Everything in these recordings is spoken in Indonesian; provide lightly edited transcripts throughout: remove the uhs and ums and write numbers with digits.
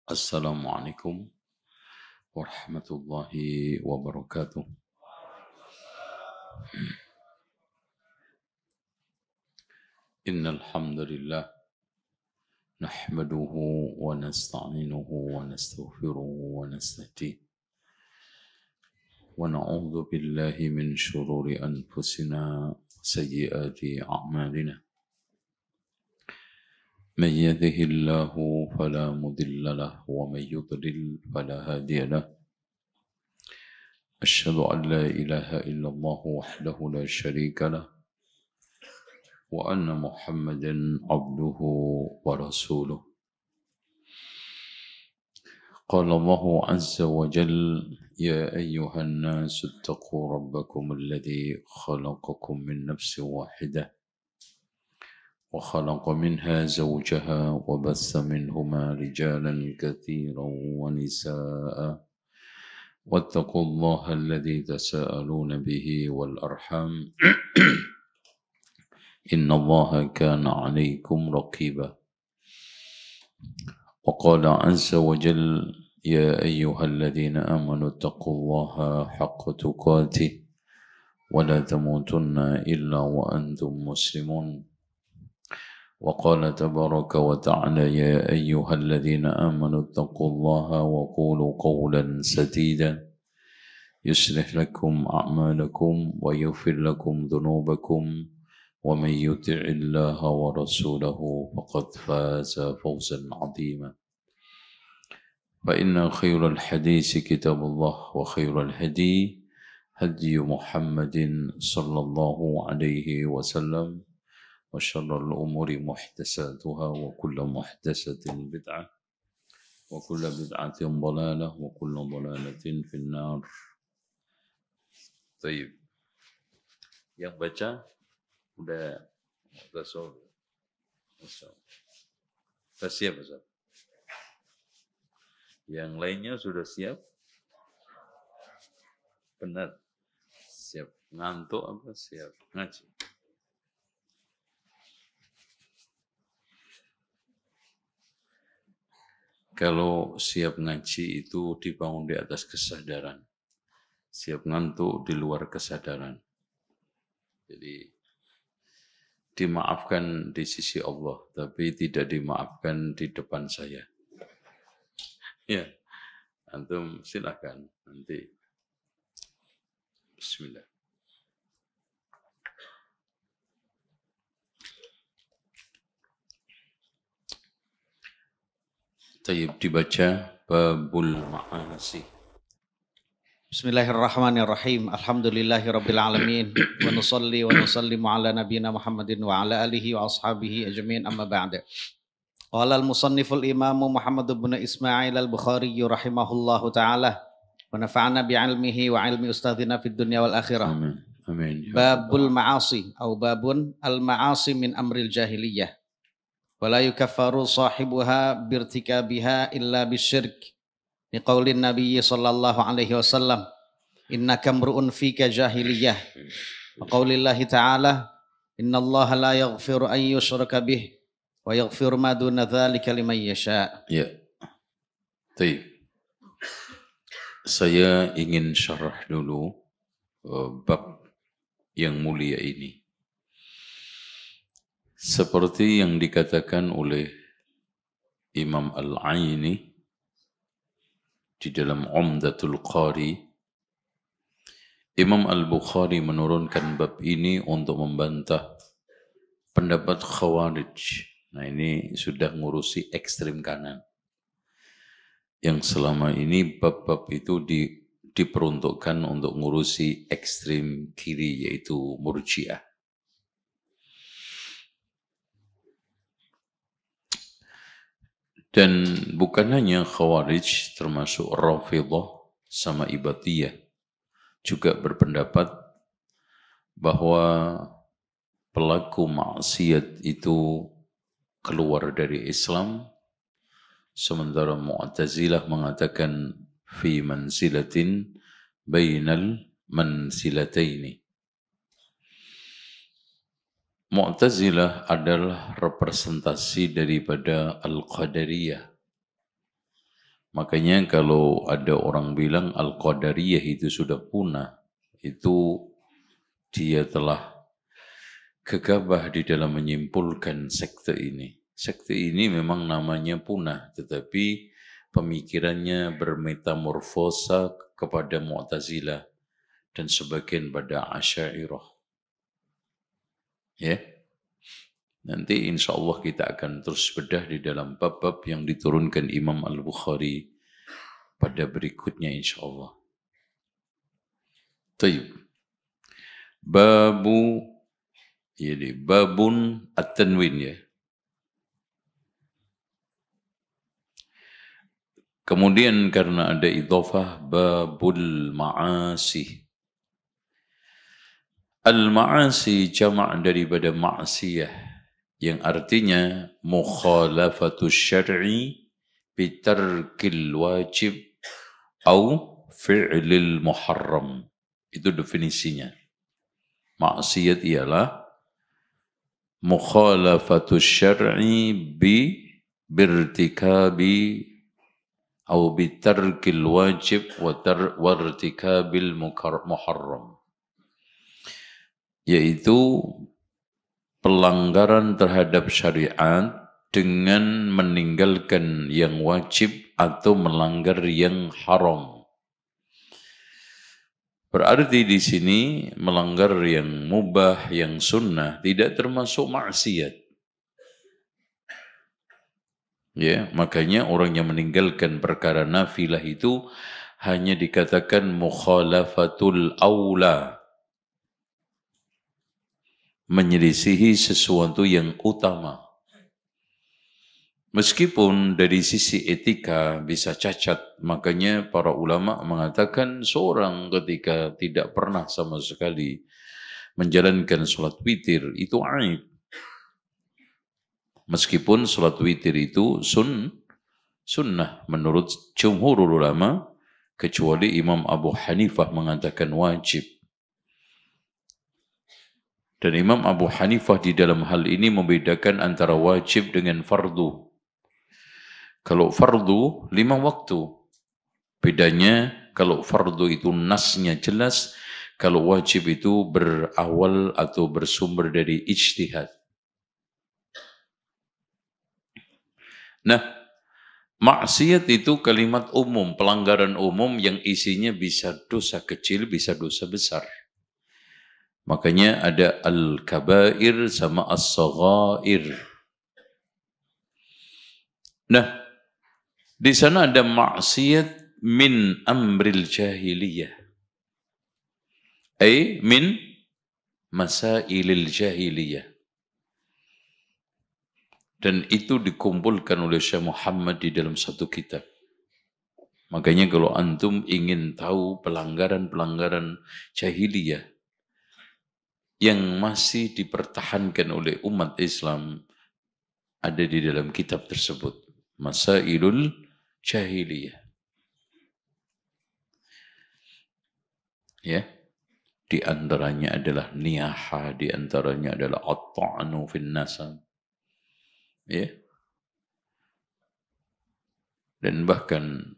Assalamualaikum warahmatullahi wabarakatuh. Innal hamdalillah nahmaduhu wa nasta'inuhu wa nastaghfiruhu wa nastahdiih wa na'udzu billahi min shururi anfusina wa sayyiati a'malina. Man yahdihillahu fala mudilla lahu wa man yudlil fala hadiya lahu. Asyhadu an la ilaha illallah wahdahu la syarika lahu wa anna Muhammadan abduhu wa rasuluh. Qala Allahu azza wa jalla ya ayyuhan nasu ittaqu rabbakum alladhi khalaqakum min nafsin wahidah wa khalaqa minha zawjaha wa bassa minhuma rijalan katsiran wa nisaa'a واتقوا الله الذي تساءلون به والأرحام إن الله كان عليكم رقيبا وقال عز وجل يا أيها الذين آمنوا اتقوا الله حق تقاته ولا تموتن إلا وأنتم مسلمون وقال تبارك وتعالى يا أيها الذين آمنوا اتقوا الله وقولوا قولا سديدا يصلح لكم أعمالكم ويغفر لكم ذنوبكم ومن يطع الله ورسوله فقد فاز فوزا عظيما فإن خير الحديث كتاب الله وخير الهدي هدي محمد صلى الله عليه وسلم وشر الأمور محدثاتها وكل محدثة بدعة وكل بدعة ضلالة وكل ضلالة في النار. Baik. Yang baca udah soal. Sudah siap, Ustaz? Yang lainnya sudah siap? Benar. Siap. Ngantuk apa siap? Ngaji. Kalau siap ngaji itu dibangun di atas kesadaran. Siap ngantuk di luar kesadaran. Jadi dimaafkan di sisi Allah, tapi tidak dimaafkan di depan saya. Ya, antum silakan nanti. Bismillah. Tayyib dibaca babul ma'asi. Bismillahirrahmanirrahim. Alhamdulillahirabbil alamin wa nusalli wa nusallimu ala nabiyyina Muhammadin wa ala alihi wa ashabihi ajmain amma ba'da. Qala al-musanniful imam Muhammad bin Ismail al-Bukhari rahimahullahu taala wa nafa'ana bi'ilmihi wa 'ilmi ustadzina fid dunya wal akhirah. Amin. Amin. Babul ma'asi atau babun al-ma'asi min amril jahiliyah. Wa la yukaffaru sahibuha birtikabiha illa bisyirk. Liqaulin Nabi sallallahu alaihi wasallam, innaka mru'un fika jahiliyah. Wa qaulillahi ta'ala, innallaha la yaghfiru an yushraka bih wa yaghfiru ma duna dzalika liman yasha. Ya. Baik. Saya ingin syarah dulu bab yang mulia ini. Seperti yang dikatakan oleh Imam Al-Aini di dalam Umdatul Qari, Imam Al-Bukhari menurunkan bab ini untuk membantah pendapat Khawarij. Nah, ini sudah ngurusi ekstrim kanan. Yang selama ini bab-bab itu diperuntukkan untuk ngurusi ekstrim kiri, yaitu Murji'ah. Dan bukan hanya Khawarij, termasuk Rafidhah sama Ibadiyah juga berpendapat bahwa pelaku maksiat itu keluar dari Islam, sementara Mu'tazilah mengatakan fi manzilatin bainal manzilataini. Mu'tazilah adalah representasi daripada Al-Qadariyah. Makanya kalau ada orang bilang Al-Qadariyah itu sudah punah, itu dia telah gegabah di dalam menyimpulkan sekte ini. Sekte ini memang namanya punah, tetapi pemikirannya bermetamorfosa kepada Mu'tazilah dan sebagian pada Asy'ariyah. Ya. Nanti insya Allah kita akan terus bedah di dalam bab-bab yang diturunkan Imam Al-Bukhari pada berikutnya insya Allah. Taib. Babun at-tanwin ya. Kemudian karena ada idhofah babul ma'asi. Al-ma'asi jama' daripada ma'siyah yang artinya mukhalafatus syar'i bitarkil wajib au fi'lil muharram. Itu definisinya. Maksiat ialah mukhalafatus syar'i birtikabi au bitarkil wajib wa irtikabil muharram. Yaitu pelanggaran terhadap syariat dengan meninggalkan yang wajib atau melanggar yang haram. Berarti di sini melanggar yang mubah, yang sunnah tidak termasuk maksiat. Ya, makanya orang yang meninggalkan perkara nafilah itu hanya dikatakan mukhalafatul aula, menyelisihi sesuatu yang utama. Meskipun dari sisi etika bisa cacat, makanya para ulama mengatakan seorang ketika tidak pernah sama sekali menjalankan sholat witir itu aib. Meskipun sholat witir itu sunnah menurut jumhur ulama, kecuali Imam Abu Hanifah mengatakan wajib. Dan Imam Abu Hanifah di dalam hal ini membedakan antara wajib dengan fardu. Kalau fardu 5 waktu. Bedanya kalau fardu itu nasnya jelas, kalau wajib itu berawal atau bersumber dari ijtihad. Nah, maksiat itu kalimat umum, pelanggaran umum yang isinya bisa dosa kecil, bisa dosa besar. Makanya ada al-kabair sama as-saghair. Nah, di sana ada maksiat min amril jahiliyah. Ay min masailil jahiliyah. Dan itu dikumpulkan oleh Syekh Muhammad di dalam satu kitab. Makanya kalau antum ingin tahu pelanggaran-pelanggaran jahiliyah yang masih dipertahankan oleh umat Islam, ada di dalam kitab tersebut. Masailul jahiliyah. Ya. Di antaranya adalah niyaha, di antaranya adalah at-ta'nu fin nasab. Ya. Dan bahkan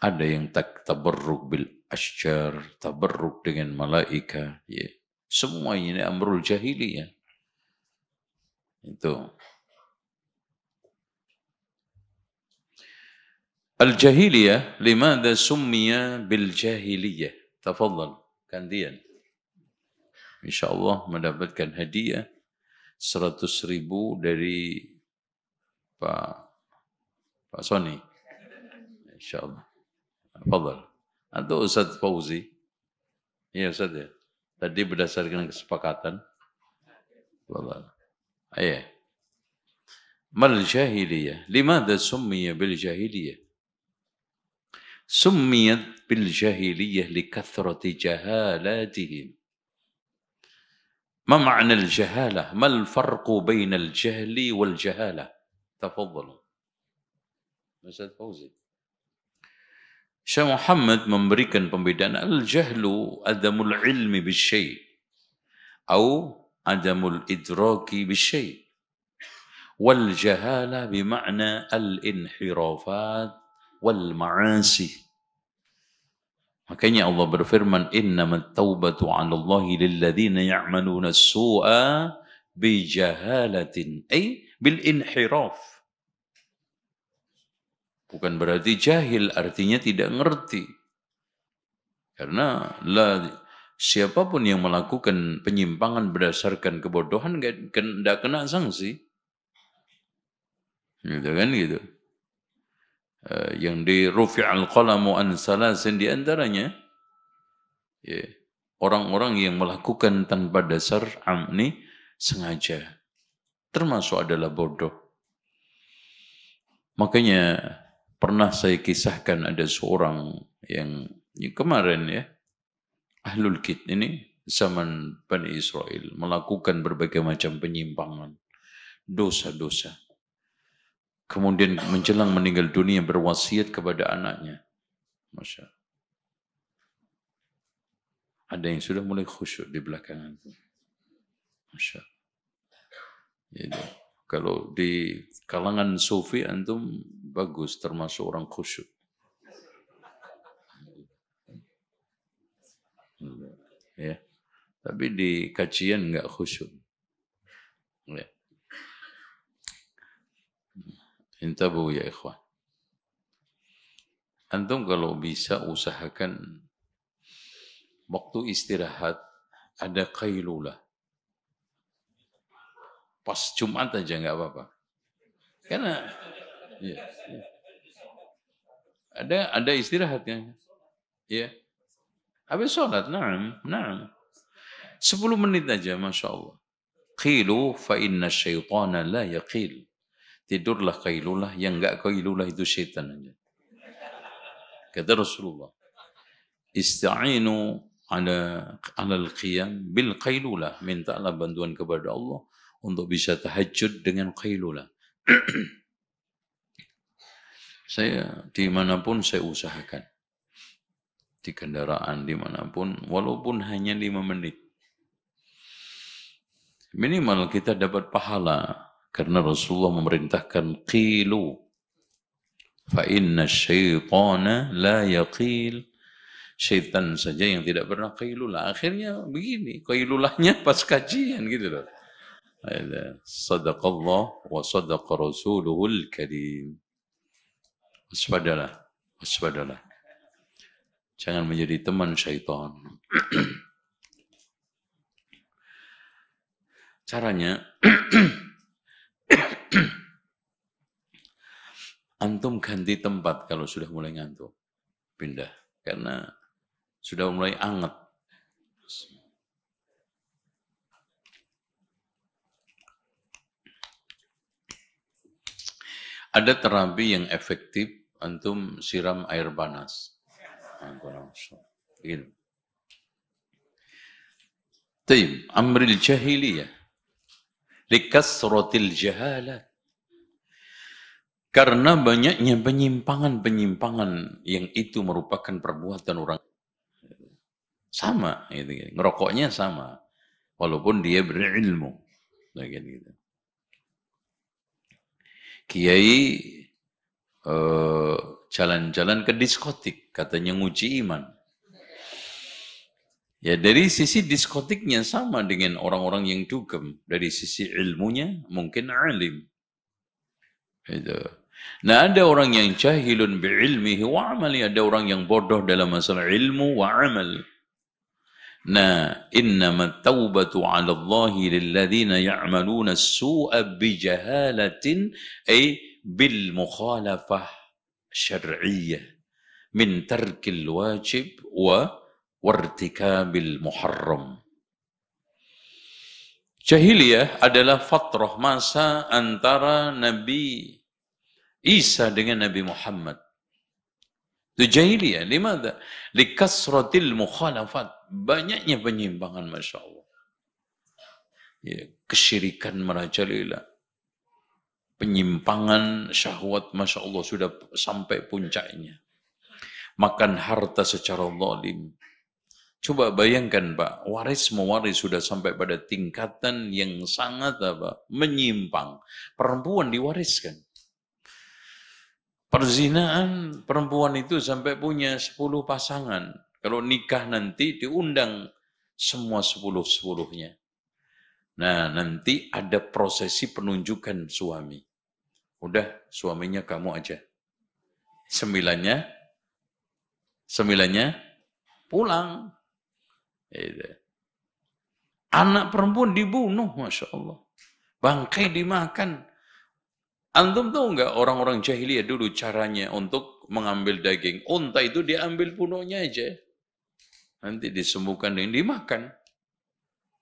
ada yang tabarruk bil asyjar, tabarruk dengan malaika, ya. Semua ini amrul jahiliyah. Itu. Al-jahiliyah, limada summiya bil jahiliyah? Tafadhal, gantian. InsyaAllah mendapatkan hadiah 100.000 dari Pak Sony. InsyaAllah. Tafadhal. Atau Ustaz Fauzi. Iya Ustaz ya. Tadi berdasarkan kesepakatan. Tafadhal. Ayo. Mal jahiliyah. Limada summiya bil jahiliyah? Summiyat bil jahiliyah likathrati jahalatihim. ما معنى الجهالة؟ ما الفرق بين الجهل والجهالة؟ تفضلوا. Ustaz Fauzi. Syekh Muhammad memberikan pembedaan al-jahlu adamul ilmi bisyai' atau adamul idraki bisyai'. Wal jahala bima'na al-inhirafat wal ma'asi. Makanya Allah berfirman, innamat taubatu 'ala Allahi lilladzina ya'maluna as-su'a bi jahalatin, ay bil inhiraf. Bukan berarti jahil, artinya tidak ngerti. Karena siapapun yang melakukan penyimpangan berdasarkan kebodohan tidak kena sanksi. Gitu kan gitu. Yang di rufi'al qalamu an salasin di antaranya ya, orang-orang yang melakukan tanpa dasar amni sengaja, termasuk adalah bodoh. Makanya pernah saya kisahkan ada seorang yang kemarin ya, Ahlul Kit ini zaman Bani Israel melakukan berbagai macam penyimpangan, dosa-dosa. Kemudian menjelang meninggal dunia berwasiat kepada anaknya. Masya Allah. Ada yang sudah mulai khusyuk di belakangan. Masya Allah. Jadi, kalau di kalangan sufi antum bagus, termasuk orang khusyuk. Ya. Tapi di kajian enggak khusyuk. Ya. Intabu ya ikhwan. Antum kalau bisa usahakan waktu istirahat ada qailulah. Pas Jumat aja enggak apa-apa. Karena ya, ya. Ada istirahatnya. Ya. Habis sholat, na'am. 10 menit aja, Masya Allah. Qilu fa inna syaitana la yaqil. Tidurlah qailulah, yang enggak qailulah itu syaitan aja. Kata Rasulullah, ista'inu ala al-qiyam bil qailulah. Mintalah bantuan kepada Allah untuk bisa tahajud dengan qailulah. Saya dimanapun saya usahakan. Di kendaraan dimanapun, walaupun hanya 5 menit. Minimal kita dapat pahala. Karena Rasulullah memerintahkan qilu. Fa inna syaitana la yaqil. Syaitan saja yang tidak pernah qailulah. Akhirnya begini, qailulahnya pas kajian gitu loh. Sadaqallah wa sadaqa rasuluhul karim. Waspadalah. Jangan menjadi teman syaitan. Caranya, antum ganti tempat kalau sudah mulai ngantuk. Pindah. Karena sudah mulai anget. Ada terapi yang efektif, antum siram air panas. Begini. Taib, amril jahiliyah. Likasratil jahalat. Karena banyaknya penyimpangan-penyimpangan yang itu merupakan perbuatan orang. Sama, gitu. Ngerokoknya sama. Walaupun dia berilmu. Gitu. Kiai jalan-jalan ke diskotik, katanya nguji iman. Ya dari sisi diskotiknya sama dengan orang-orang yang dugem. Dari sisi ilmunya mungkin alim. Gitu. Nah ada orang yang jahilun bi'ilmihi wa amali. Ada orang yang bodoh dalam masalah ilmu wa amal. Nah innamat taubatu 'ala Allahi lilladzina ya'maluna as-su'a bi jahalatin ay bil mukhalafah syar'iyyah min tarkil wajib wa wartikabil muharram. Jahiliyah adalah fatrah, masa antara Nabi Isa dengan Nabi Muhammad. Itu jahiliyah. Limada? Likasratil mukhalafat. Banyaknya penyimpangan, Masya Allah. Ya, kesyirikan merajalela. Penyimpangan syahwat, Masya Allah, sudah sampai puncaknya. Makan harta secara zalim. Coba bayangkan Pak, waris-mewaris sudah sampai pada tingkatan yang sangat menyimpang. Perempuan diwariskan. Perzinaan perempuan itu sampai punya 10 pasangan. Kalau nikah nanti diundang semua 10-10-nya. Nah, nanti ada prosesi penunjukan suami. Udah, suaminya kamu aja. Sembilannya pulang. Anak perempuan dibunuh, Masya Allah. Bangkai dimakan. Antum tahu nggak orang-orang jahiliyah dulu caranya untuk mengambil daging? Unta itu diambil punuknya aja. Nanti disembuhkan dan dimakan.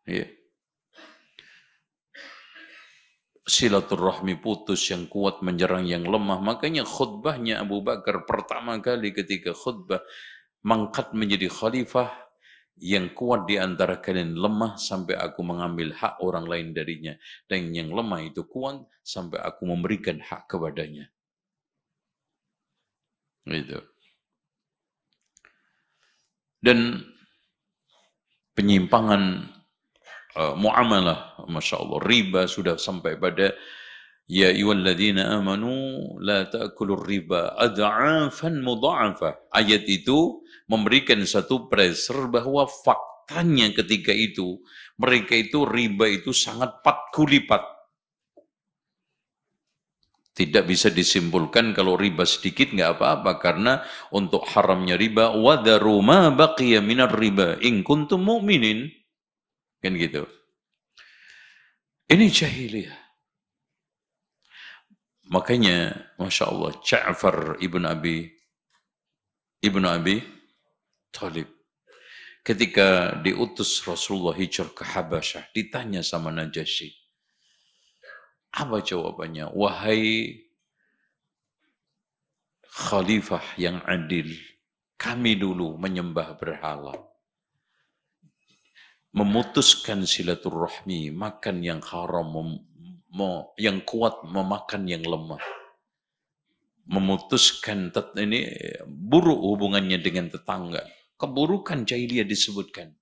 Ya. Silaturahmi putus yang kuat menyerang yang lemah. Makanya khutbahnya Abu Bakar pertama kali ketika khutbah mangkat menjadi khalifah, yang kuat di antara kalian lemah sampai aku mengambil hak orang lain darinya. Dan yang lemah itu kuat sampai aku memberikan hak kepadanya. Gitu. Dan penyimpangan muamalah, Masya Allah, riba sudah sampai pada ya ayyuhalladzina amanu la ta'kulur riba ad'afan mudha'afah. Ayat itu memberikan satu pressure bahwa faktanya ketika itu mereka itu riba itu sangat 4 kali lipat. Tidak bisa disimpulkan kalau riba sedikit nggak apa-apa, karena untuk haramnya riba wadharu ma baqiya minar riba in kuntum mu'minin, kan gitu. Ini jahiliyah. Makanya Masya Allah Ja'far ibn Abi Talib ketika diutus Rasulullah hijrah ke Habasyah, ditanya sama Najasyi, apa jawabannya? Wahai khalifah yang adil, kami dulu menyembah berhala, memutuskan silaturahmi, makan yang haram, yang kuat memakan yang lemah, memutuskan ini buruk hubungannya dengan tetangga. Keburukan jahiliyah disebutkan.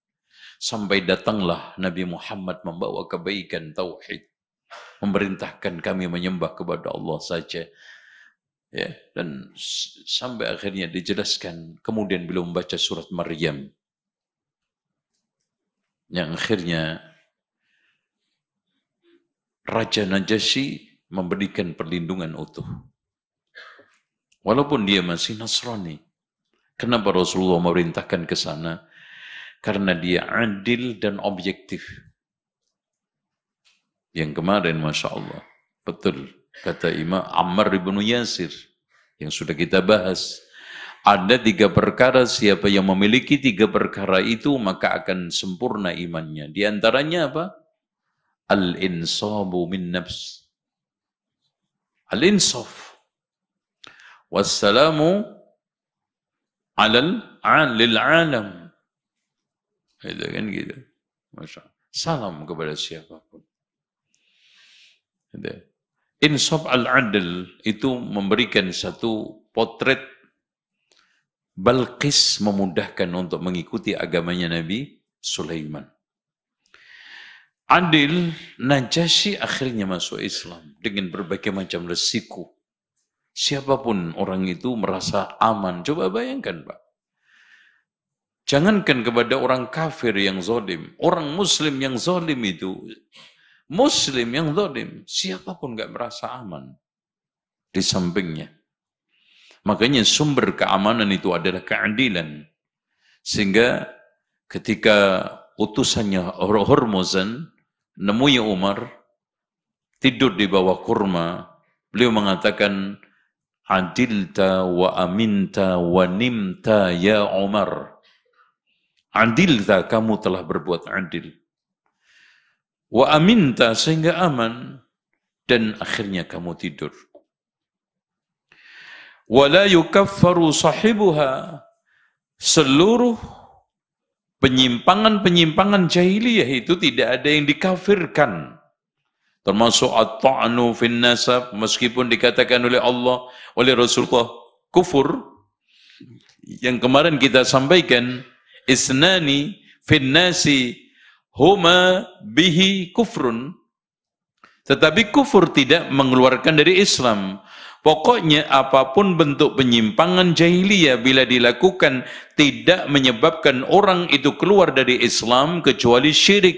Sampai datanglah Nabi Muhammad membawa kebaikan tauhid, memerintahkan kami menyembah kepada Allah saja. Ya, dan sampai akhirnya dijelaskan, kemudian beliau membaca surat Maryam yang akhirnya Raja Najasyi memberikan perlindungan utuh. Walaupun dia masih Nasrani. Kenapa Rasulullah memerintahkan ke sana? Karena dia adil dan objektif. Yang kemarin, Masya Allah, betul, kata Imam Ammar ibn Yasir, yang sudah kita bahas. Ada 3 perkara, siapa yang memiliki 3 perkara itu, maka akan sempurna imannya. Di antaranya apa? Al-insabu min nafs. Al-insaf. Wassalamu lil alam. Itu kan gitu. Masya Allah. Salam kepada siapapun. Itu. Insaf al-adl itu memberikan satu potret Balqis memudahkan untuk mengikuti agamanya Nabi Sulaiman. Adil, Najasyi akhirnya masuk Islam dengan berbagai macam resiko. Siapapun orang itu merasa aman. Coba bayangkan, Pak. Jangankan kepada orang kafir yang zalim, orang muslim yang zalim itu, muslim yang zalim, siapapun nggak merasa aman di sampingnya. Makanya sumber keamanan itu adalah keadilan. Sehingga ketika utusannya Hormuzan nemui Umar tidur di bawah kurma, beliau mengatakan, adilta wa aminta wa nimta ya Umar. Adilta, kamu telah berbuat adil. Wa aminta, sehingga aman. Dan akhirnya kamu tidur. Wa la yukaffaru sahibuha. Seluruh penyimpangan-penyimpangan jahiliyah itu tidak ada yang dikafirkan. Termasuk at-ta'nu fin nasab, meskipun dikatakan oleh Allah, oleh Rasulullah, kufur. Yang kemarin kita sampaikan, isnani fin nasi huma bihi kufrun. Tetapi kufur tidak mengeluarkan dari Islam. Pokoknya apapun bentuk penyimpangan jahiliyah bila dilakukan tidak menyebabkan orang itu keluar dari Islam kecuali syirik.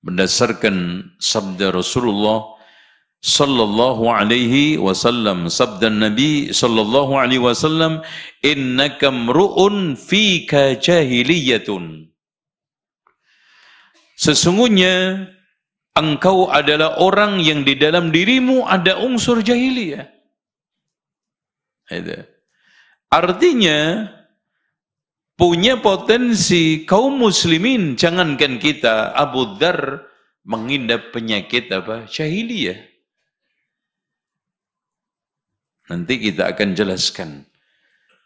Berdasarkan sabda Rasulullah sallallahu alaihi wasallam, sabda Nabi sallallahu alaihi wasallam, innaka mru'un fika jahiliyatun. Sesungguhnya engkau adalah orang yang di dalam dirimu ada unsur jahiliyah. Artinya punya potensi kaum muslimin, jangankan kita, Abu Dzar mengidap penyakit apa? Jahiliyah. Nanti kita akan jelaskan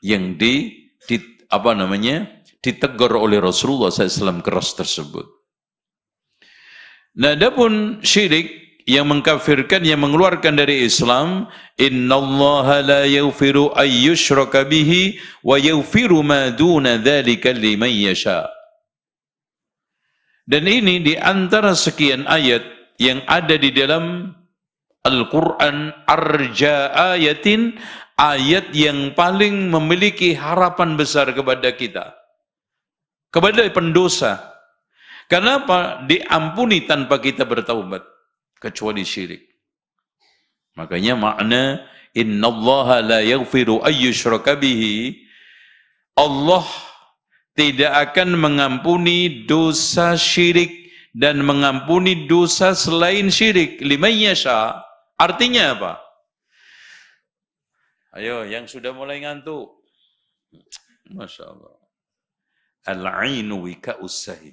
yang ditegur oleh Rasulullah SAW keras tersebut. Nah, adapun syirik yang mengkafirkan, yang mengeluarkan dari Islam, innallaha la yaghfiru ay yushraka bihi wa yaghfiru ma duna dzalika liman yasha. Dan ini di antara sekian ayat yang ada di dalam Al-Quran, arja ayatin, ayat yang paling memiliki harapan besar kepada kita, kepada pendosa. Kenapa? Diampuni tanpa kita bertaubat, kecuali syirik. Makanya makna innallaha la yaghfiru ay yushraka bihi, Allah tidak akan mengampuni dosa syirik dan mengampuni dosa selain syirik, liman yasha. Artinya apa? Ayo, yang sudah mulai ngantuk. Masya Allah. Al-ainu wika'us sahi.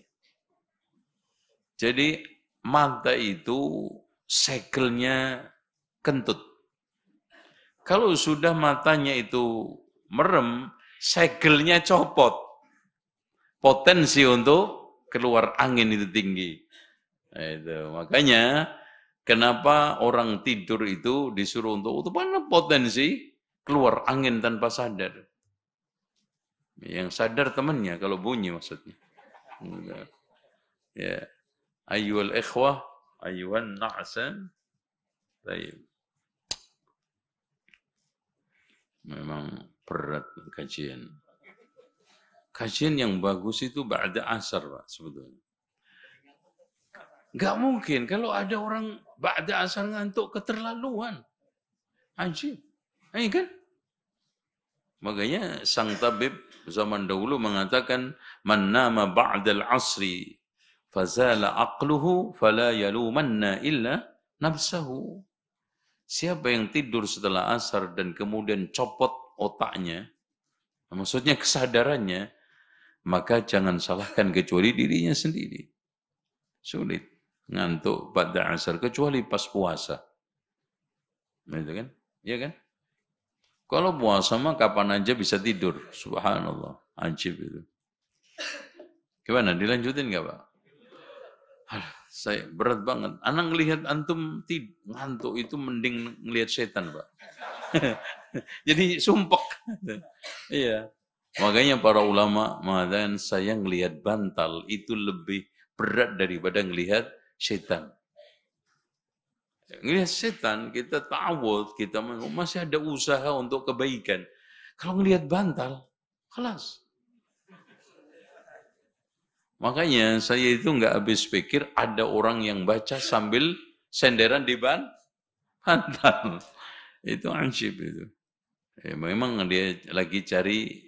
Jadi mata itu segelnya kentut. Kalau sudah matanya itu merem, segelnya copot. Potensi untuk keluar angin itu tinggi. Nah, itu. Makanya kenapa orang tidur itu disuruh untuk mana potensi keluar angin tanpa sadar. Yang sadar temannya kalau bunyi maksudnya. Ya. Ayyuhal ikhwah, ayyuhan na'san. Baik. Memang berat kajian. Kajian yang bagus itu ba'da asar, Pak, sebetulnya. Enggak mungkin kalau ada orang ba'da asar ngantuk, keterlaluan. Ajib. Kan? Makanya sang tabib zaman dahulu mengatakan, man nama ba'dal asri fazala aqluhu fala yalumanna illa nafsahu. Siapa yang tidur setelah asar dan kemudian copot otaknya, maksudnya kesadarannya, maka jangan salahkan kecuali dirinya sendiri. Sulit ngantuk pada asar kecuali pas puasa. Gitu kan? Iya kan? Kalau puasa mah kapan aja bisa tidur. Subhanallah, ajib itu. Gimana? Dilanjutin nggak, Pak? Saya berat banget. Anak ngelihat antum ngantuk itu mending ngelihat setan, Pak. Jadi sumpek. Iya. Makanya para ulama mengatakan saya ngelihat bantal itu lebih berat daripada ngelihat setan. Ngelihat setan kita ta'awud, kita masih ada usaha untuk kebaikan. Kalau ngelihat bantal, kelas. Makanya saya itu nggak habis pikir ada orang yang baca sambil senderan di bantal. Itu anjib itu. Memang dia lagi cari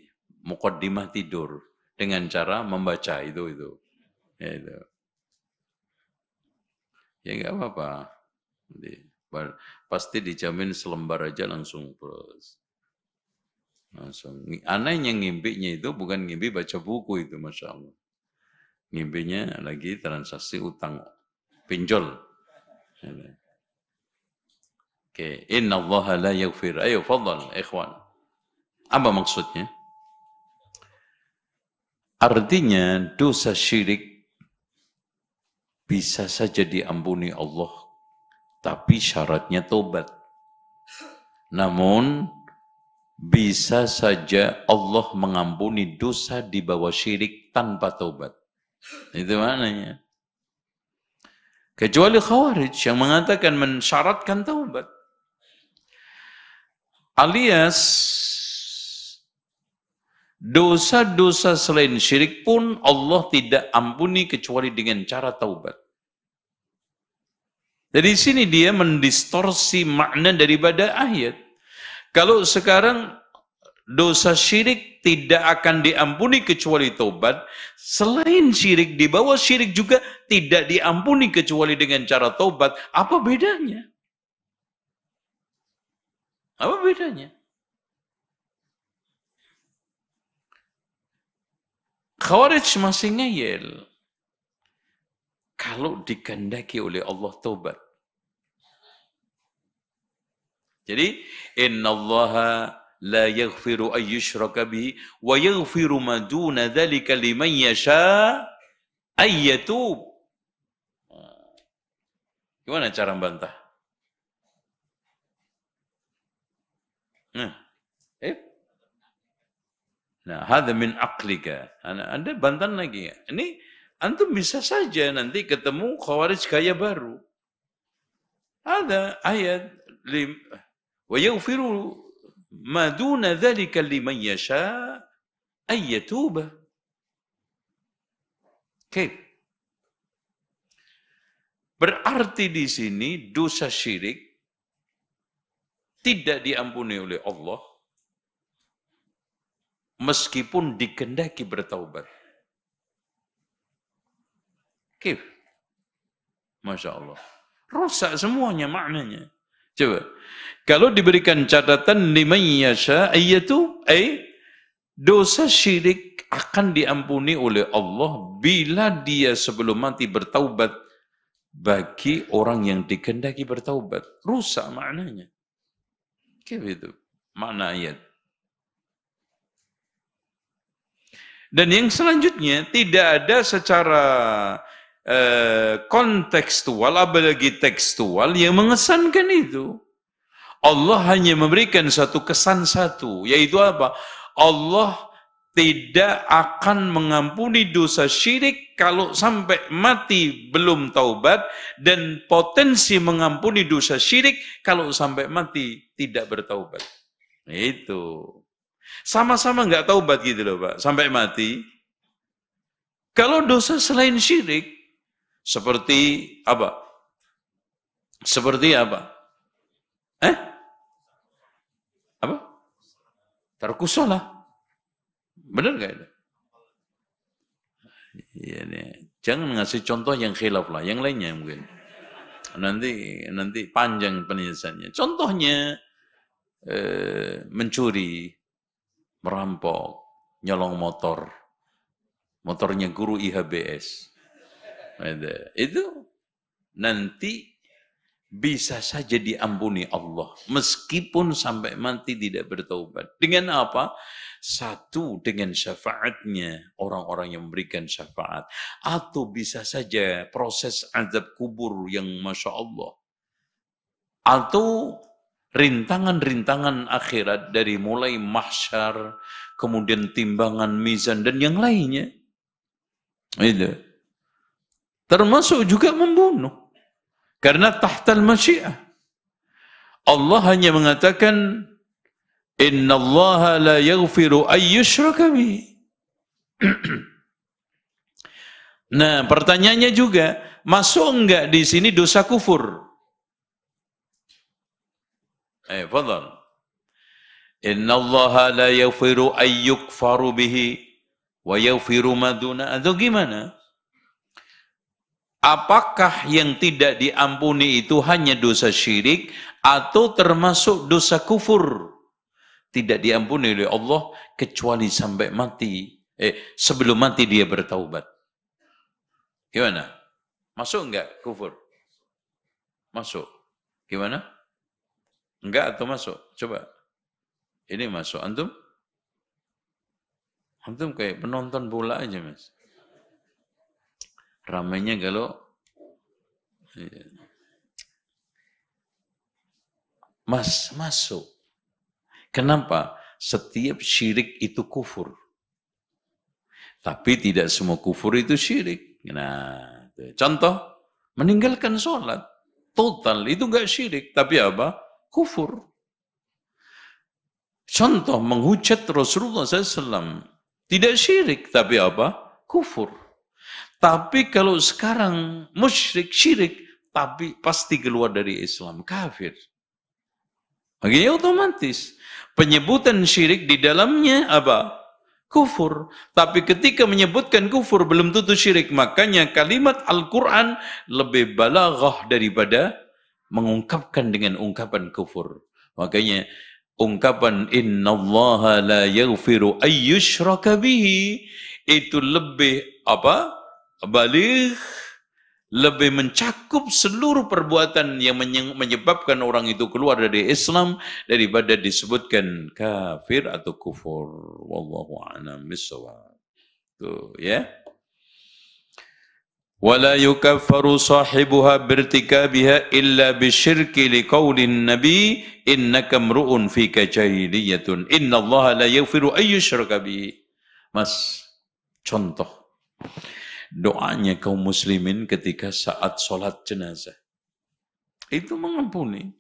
muqaddimah tidur dengan cara membaca itu. Ya, itu. Ya nggak apa-apa. Pasti dijamin selembar aja langsung terus. Langsung. Anehnya ngimpinya itu bukan ngimpi baca buku itu, Masya Allah. Ngimpinya lagi transaksi utang, pinjol. Oke, inna Allah la yaghfir. Ayo, fadhal, ikhwan. Apa maksudnya? Artinya dosa syirik bisa saja diampuni Allah, tapi syaratnya tobat. Namun bisa saja Allah mengampuni dosa di bawah syirik tanpa tobat. Itu maknanya. Kecuali Khawarij yang mengatakan mensyaratkan taubat. Alias dosa-dosa selain syirik pun Allah tidak ampuni kecuali dengan cara taubat. Dari sini dia mendistorsi makna daripada ayat. Kalau sekarang dosa syirik tidak akan diampuni kecuali taubat, selain syirik, di bawah syirik juga tidak diampuni kecuali dengan cara taubat. Apa bedanya? Apa bedanya? Khawarij masih ngeyel. Kalau dikehendaki oleh Allah taubat. Jadi, innallaha la yaghfiru an yushraka bihi wa yaghfiru ma duna dzalika liman yasha ay yatub. Gimana cara membantah? Nah, hadza min aqlika. Anda bantah lagi. Ini antum bisa saja nanti ketemu Khawarij gaya baru. Ada ayat wa yaghfiru ma duna dzalika liman yasha ay yatuba. Oke. Berarti di sini dosa syirik tidak diampuni oleh Allah meskipun dikehendaki bertaubat. Oke. Masya Allah. Rusak semuanya maknanya. Coba. Kalau diberikan catatan liman yasha ayyatu dosa syirik akan diampuni oleh Allah bila dia sebelum mati bertaubat bagi orang yang dikehendaki bertaubat. Rusak maknanya. Gitu makna ayat. Dan yang selanjutnya tidak ada secara kontekstual apalagi tekstual yang mengesankan itu. Allah hanya memberikan satu kesan satu, yaitu apa? Allah tidak akan mengampuni dosa syirik kalau sampai mati belum taubat, dan potensi mengampuni dosa syirik kalau sampai mati tidak bertaubat. Itu. Sama-sama nggak taubat gitu loh Pak, sampai mati. Kalau dosa selain syirik, seperti apa? Seperti apa? Apa? Tarkus shalah. Benar nggak itu? Ya, nih. Jangan ngasih contoh yang khilaf lah, yang lainnya mungkin. Nanti panjang penjelasannya. Contohnya mencuri, merampok, nyolong motor, motornya guru IHBS. Itu nanti bisa saja diampuni Allah meskipun sampai mati tidak bertaubat. Dengan apa? Satu, dengan syafaatnya orang-orang yang memberikan syafaat, atau bisa saja proses azab kubur yang Masya Allah, atau rintangan-rintangan akhirat dari mulai mahsyar, kemudian timbangan mizan dan yang lainnya. Itu termasuk juga membunuh. Karena tahtal masyiah. Allah hanya mengatakan, innallaha la yaghfiru ayyushraka bihi. Nah, pertanyaannya juga, masuk enggak di sini dosa kufur? Fadhal. Innallaha la yaghfiru ayyukfaru bihi wa yaghfiru ma duna. Atau gimana? Apakah yang tidak diampuni itu hanya dosa syirik atau termasuk dosa kufur? Tidak diampuni oleh Allah kecuali sampai mati. Sebelum mati dia bertaubat. Gimana? Masuk enggak kufur? Masuk. Gimana? Enggak atau masuk? Coba. Ini masuk. Antum? Antum kayak penonton bola aja, Mas. Ramainya kalau masuk. Kenapa? Setiap syirik itu kufur. Tapi tidak semua kufur itu syirik. Nah, contoh meninggalkan sholat. Total, itu enggak syirik. Tapi apa? Kufur. Contoh, menghujat Rasulullah SAW. Tidak syirik, tapi apa? Kufur. Tapi kalau sekarang musyrik, syirik, tapi pasti keluar dari Islam. Kafir. Makanya otomatis. Penyebutan syirik di dalamnya apa? Kufur. Tapi ketika menyebutkan kufur belum tentu syirik. Makanya kalimat Al-Quran lebih balaghah daripada mengungkapkan dengan ungkapan kufur. Makanya ungkapan innallaha la yaghfiru ayyushraka bihi itu lebih apa? Baligh, lebih mencakup seluruh perbuatan yang menyebabkan orang itu keluar dari Islam daripada disebutkan kafir atau kufur. Wallahu a'lam bishawab. Tuh ya. Wala yukaffaru sahibuha birtikabiha illa bisyirki liqaulin nabi innaka mru'un fika jahiliyatun innallaha la yaghfiru ayyushraka bihi. Mas, contoh doanya kaum muslimin ketika saat sholat jenazah. Itu mengampuni.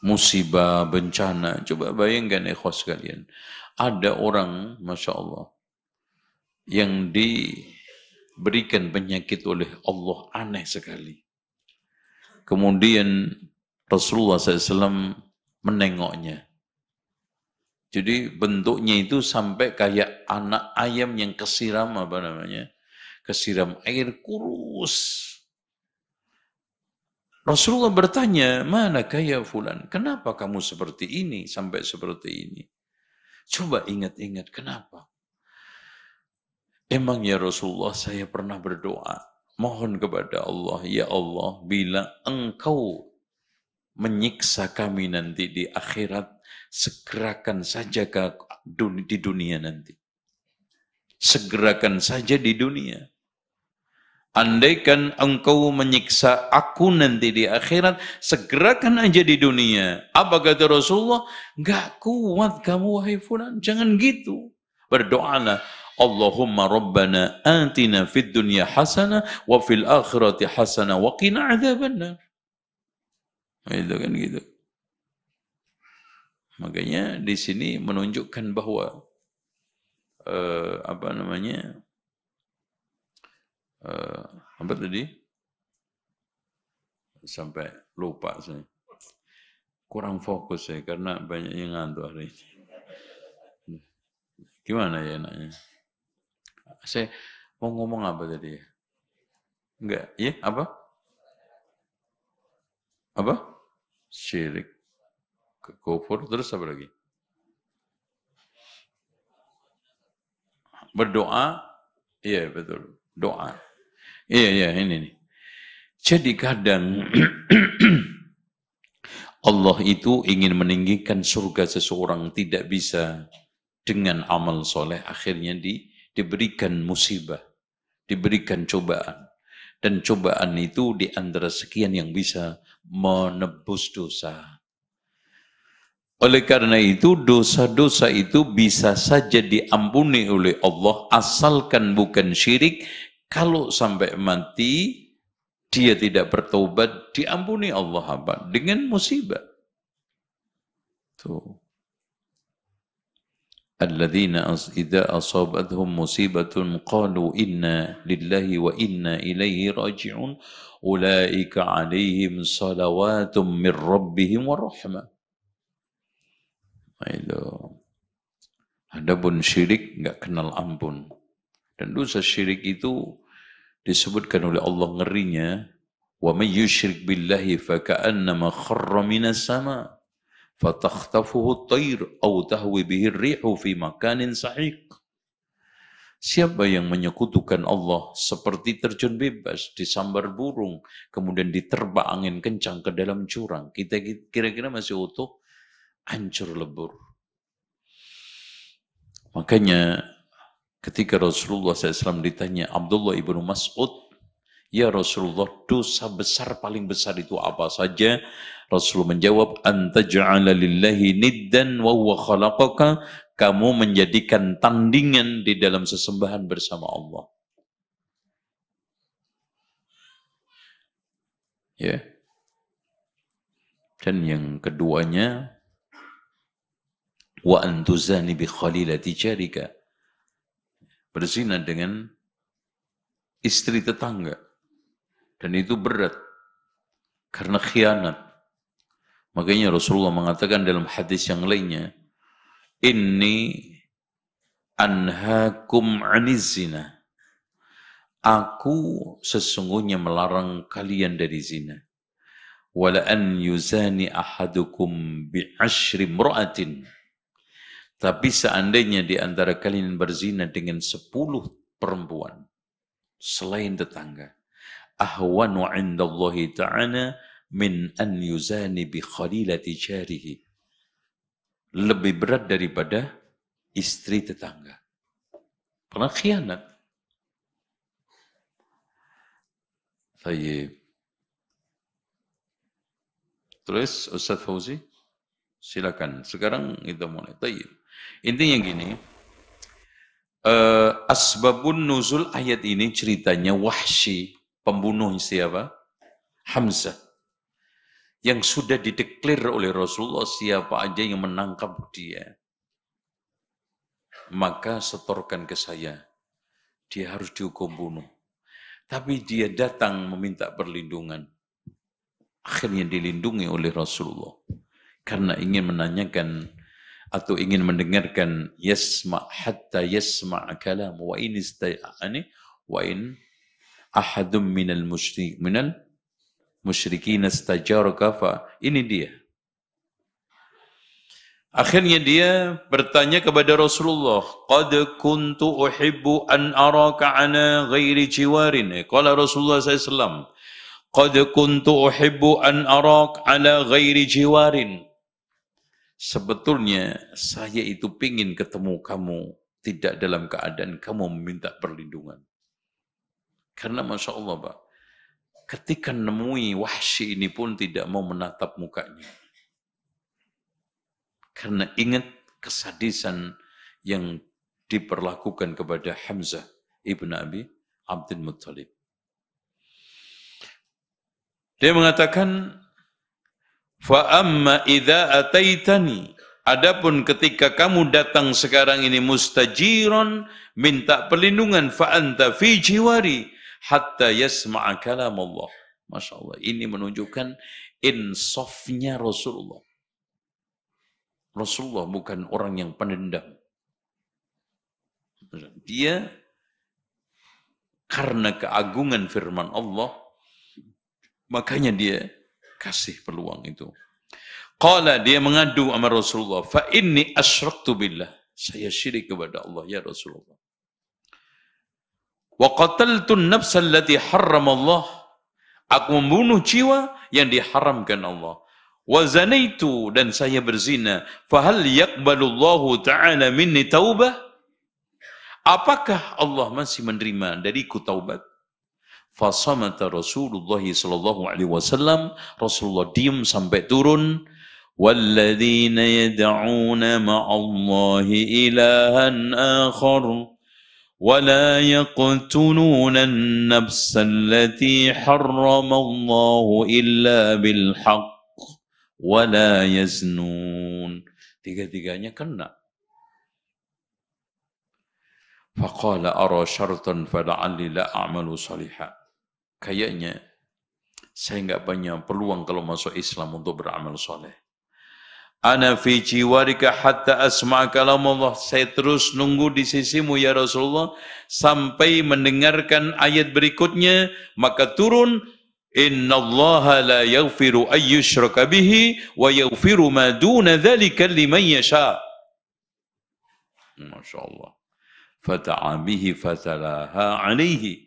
Musibah, bencana. Coba bayangkan ikhwas kalian. Ada orang, Masya Allah, yang diberikan penyakit oleh Allah aneh sekali. Kemudian Rasulullah SAW menengoknya. Jadi bentuknya itu sampai kayak anak ayam yang kesiram apa namanya? Kesiram air kurus. Rasulullah bertanya, "Mana kaya fulan? Kenapa kamu seperti ini sampai seperti ini?" Coba ingat-ingat kenapa? Emang ya Rasulullah saya pernah berdoa, mohon kepada Allah, ya Allah, bila engkau menyiksa kami nanti di akhirat, segerakan saja di dunia nanti. Segerakan saja di dunia. Andaikan engkau menyiksa aku nanti di akhirat, segerakan aja di dunia. Apa kata Rasulullah? Enggak kuat kamu wahai fulan, jangan gitu. Berdoalah, Allahumma rabbana atina fid dunya hasanah wa fil akhirati hasanah wa qina adzabannar. Itu kan gitu. Makanya di sini menunjukkan bahwa apa namanya? Apa tadi? Sampai lupa saya. Kurang fokus saya karena banyak yang ngantuk hari ini. Gimana ya enaknya? Saya mau ngomong apa tadi? Enggak, ya apa? Apa? Syirik. Kufur, terus apa lagi? Berdoa, iya betul, doa. Iya, ini nih. Jadi kadang Allah itu ingin meninggikan surga seseorang tidak bisa dengan amal soleh, akhirnya diberikan musibah, diberikan cobaan. Dan cobaan itu di antara sekian yang bisa menebus dosa. Oleh karena itu, dosa-dosa itu bisa saja diampuni oleh Allah, asalkan bukan syirik. Kalau sampai mati, dia tidak bertaubat, diampuni Allah apa? Dengan musibah. Tuh. Alladzina idza asabathum musibatun qalu inna lillahi wa inna ilaihi raji'un ulaika 'alaihim salawatum min rabbihim wa rahmah. Itu. Adapun syirik enggak kenal ampun. Dan dosa syirik itu disebutkan oleh Allah ngerinya, wa may yusyrik billahi faka'annama kharra minas sama fatakhtafuhu at-tayr aw tahwi bihi ar-rihu fi makanin sahiq. Siapa yang menyekutukan Allah seperti terjun bebas, disambar burung, kemudian diterpa angin kencang ke dalam jurang, kita kira-kira masih utuh? Hancur lebur. Makanya ketika Rasulullah SAW ditanya Abdullah ibnu Mas'ud, ya Rasulullah, dosa besar paling besar itu apa saja? Rasulullah menjawab, anta ja'ala lillahi niddan wa huwa khalaqaka, kamu menjadikan tandingan di dalam sesembahan bersama Allah. Ya. Dan yang keduanya, wa antuzani bi khalilati jarika. Berzina dengan istri tetangga. Dan itu berat. Karena khianat. Makanya Rasulullah mengatakan dalam hadis yang lainnya, Inni anhakum aniz zina. Aku sesungguhnya melarang kalian dari zina. Wala an yuzani ahadukum bi'ashri mra'atin. Tapi seandainya di antara kalian berzina dengan 10 perempuan selain tetangga, ahwanu 'indallahi ta'ala min an yuzani bi khalilati jarihi. Lebih berat daripada istri tetangga. Karena khianat. Baik. Terus Ustaz Fauzi, silakan. Sekarang kita mulai. Baik. Intinya gini, asbabun nuzul ayat ini ceritanya Wahsy, pembunuh siapa? Hamzah. Yang sudah dideklir oleh Rasulullah siapa aja yang menangkap dia, maka setorkan ke saya. Dia harus dihukum bunuh. Tapi dia datang meminta perlindungan. Akhirnya dilindungi oleh Rasulullah. Karena ingin menanyakan atau ingin mendengarkan yasma' hatta yasma' kalam wa in ahadum minal musyrikin istajaraka fa. Ini dia. Akhirnya dia bertanya kepada Rasulullah, qad kuntu uhibbu an araka ana ghairi jiwarin. Qala Rasulullah SAW, qad kuntu uhibbu an arak ala ghairi jiwarin. Sebetulnya saya itu pingin ketemu kamu tidak dalam keadaan kamu meminta perlindungan. Karena Masya Allah Pak, ketika nemui Wahsy ini pun tidak mau menatap mukanya. Karena ingat kesadisan yang diperlakukan kepada Hamzah ibn Abi Abdul Muttalib. Dia mengatakan, fa amma idza ataitani, adapun ketika kamu datang sekarang ini mustajiran, minta perlindungan, fa anta fi jiwari hatta yasma'a kalam Allah. Masya Allah, ini menunjukkan insafnya Rasulullah. Rasulullah bukan orang yang pendendam. Dia karena keagungan firman Allah, makanya dia kasih peluang itu. Qala, dia mengadu sama Rasulullah, fa inni asyraktu billah. Saya syirik kepada Allah ya Rasulullah. Wa qataltu an-nafsa allati harrama Allah. Aku membunuh jiwa yang diharamkan Allah. Wa zanaitu, dan saya berzina. Fahal yaqbalullahu ta'ala minni taubah? Apakah Allah masih menerima dariku taubat? Fasamata Rasulullah sallallahu alaihi wasallam. Rasulullah diam sampai turun. Walladzina yad'una ma'allahi ilahan akhar ولا يقتلون النفس التي حرم الله إلا بالحق ولا يزنون. Tiga-tiganya kena. Faqala ara syartan fala'alli la a'malu salihah. Kayaknya saya enggak banyak peluang kalau masuk Islam untuk beramal soleh. Ana fi jiwarika hatta asma' kalam Allah. Saya terus nunggu di sisimu ya Rasulullah sampai mendengarkan ayat berikutnya, maka turun innallaha la yaghfiru ay yushraka bihi wa yaghfiru ma duna dzalika liman yasha. Masyaallah. Fata'a bihi fatalaha alaihi.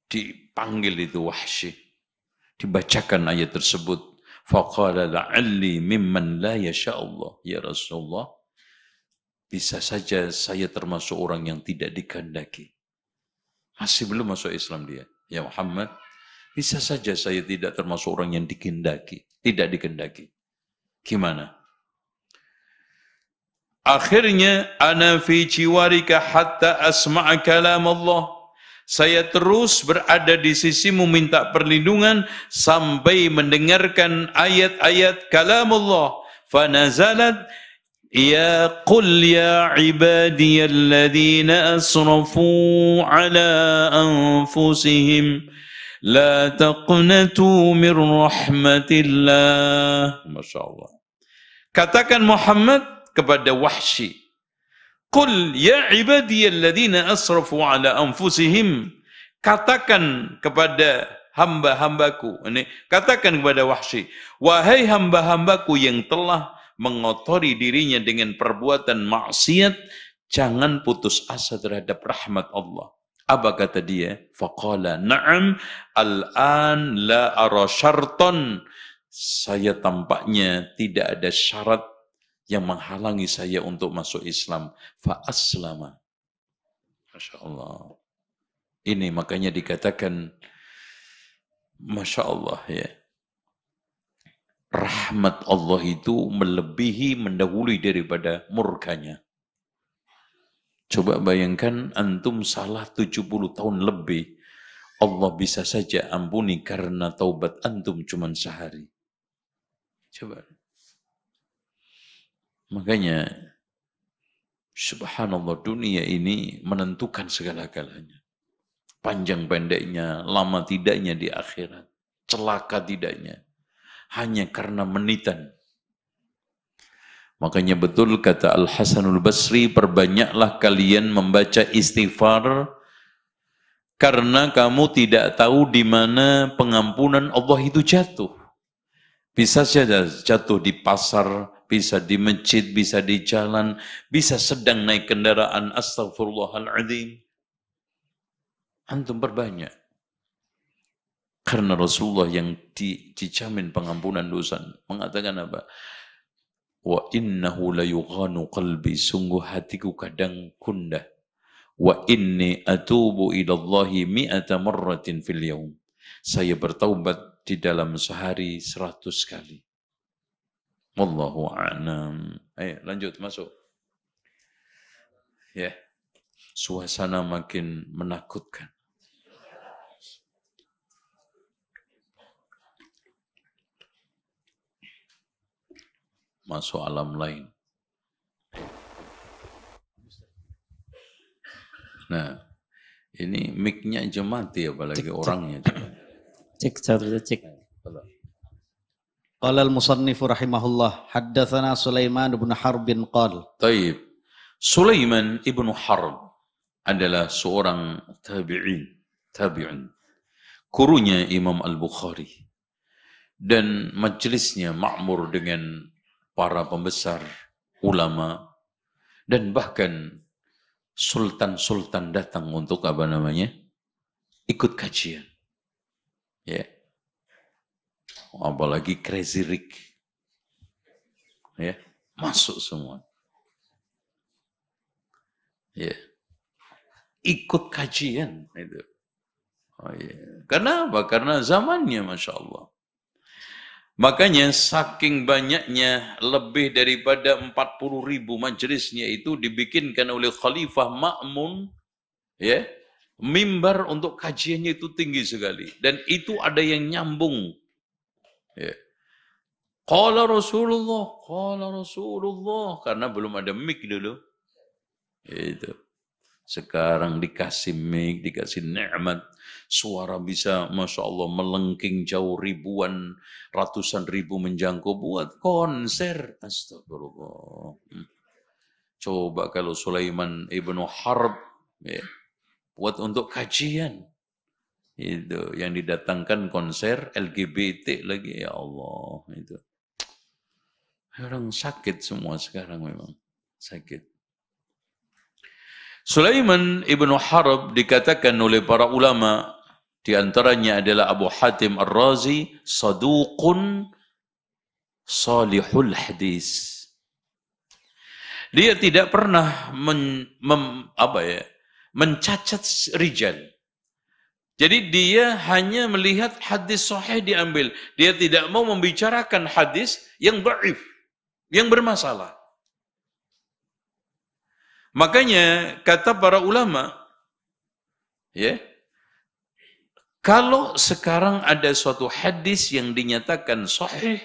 Dipanggil itu Wahsy. Dibacakan ayat tersebut. Faqala la'alli mimman la yasha Allah. Ya Rasulullah, bisa saja saya termasuk orang yang tidak dikehendaki. Masih belum masuk Islam dia. Ya Muhammad, bisa saja saya tidak termasuk orang yang dikehendaki, tidak dikehendaki. Gimana? Akhirnya ana fi jiwarika hatta asma'a kalam Allah. Saya terus berada di sisimu minta perlindungan sampai mendengarkan ayat-ayat kalamullah. Fanazalat ya qul ya ibadiyalladzina asrafu ala anfusihim la taqnatu min rahmatillah. Masya Allah. Katakan Muhammad kepada Wahsy, qul ya ibadiyalladzina asrafu ala anfusihim, katakan kepada hamba-hambaku, ini katakan kepada Wahsy, wahai hamba-hambaku yang telah mengotori dirinya dengan perbuatan maksiat, jangan putus asa terhadap rahmat Allah. Apa kata dia? Faqala na'am al-an la ara syartan. Saya tampaknya tidak ada syarat yang menghalangi saya untuk masuk Islam. Fa-aslama. Masya Allah. Ini makanya dikatakan, Masya Allah ya. Rahmat Allah itu melebihi, mendahului daripada murkanya. Coba bayangkan antum salah 70 tahun lebih. Allah bisa saja ampuni karena taubat antum cuma sehari. Coba. Makanya, subhanallah, dunia ini menentukan segala-galanya. Panjang pendeknya, lama tidaknya di akhirat. Celaka tidaknya. Hanya karena menitan. Makanya betul kata Al-Hasanul Basri, perbanyaklah kalian membaca istighfar, karena kamu tidak tahu di mana pengampunan Allah itu jatuh. Bisa saja jatuh di pasar, bisa di masjid, bisa di jalan, bisa sedang naik kendaraan, astagfirullahaladzim. Antum perbanyak. Karena Rasulullah yang dijamin pengampunan dosa mengatakan apa? Wa innahu la yughanu qalbi, sungguh hatiku kadang kundah. Wa inni atubu ilallahi mi'ata marratin fil yaum. Saya bertaubat di dalam sehari 100 kali. Wallahu a'lam. Ayo lanjut masuk. Ya. Suasana makin menakutkan. Masuk alam lain. Nah, ini mic-nya aja mati apalagi orangnya. Cek satu cek. Qala al-musannifu rahimahullah, haddatsana Sulaiman bin Harb qala. Taib. Sulaiman ibn Harb adalah seorang tabi'in. Gurunya Imam Al-Bukhari. Dan majelisnya makmur dengan para pembesar, ulama, dan bahkan sultan-sultan datang untuk apa namanya? Ikut kajian. Ya. Apalagi Crazy Rick. Ya, masuk semua. Ya. Ikut kajian itu. Oh, ya. Karena apa? Karena zamannya Masya Allah. Makanya saking banyaknya, lebih daripada 40.000 majelisnya itu dibikinkan oleh Khalifah Ma'mun, ya, mimbar untuk kajiannya itu tinggi sekali. Dan itu ada yang nyambung. Ya. Qala Rasulullah, karena belum ada mic dulu. Itu. Sekarang dikasih mic, dikasih nikmat. Suara bisa, Masya Allah, melengking jauh ribuan, ratusan ribu menjangkau buat konser. Astagfirullah. Coba kalau Sulaiman ibn Harb, ya, buat untuk kajian. Itu yang didatangkan konser LGBT lagi, ya Allah. Itu. Orang sakit semua sekarang memang. Sakit. Sulaiman ibn Harb dikatakan oleh para ulama, di antaranya adalah Abu Hatim Ar-Razi, saduqun salihul hadis. Dia tidak pernah mencacat rijal. Jadi dia hanya melihat hadis sahih diambil. Dia tidak mau membicarakan hadis yang dhaif, yang bermasalah. Makanya kata para ulama, ya, Kalau sekarang ada suatu hadis yang dinyatakan sahih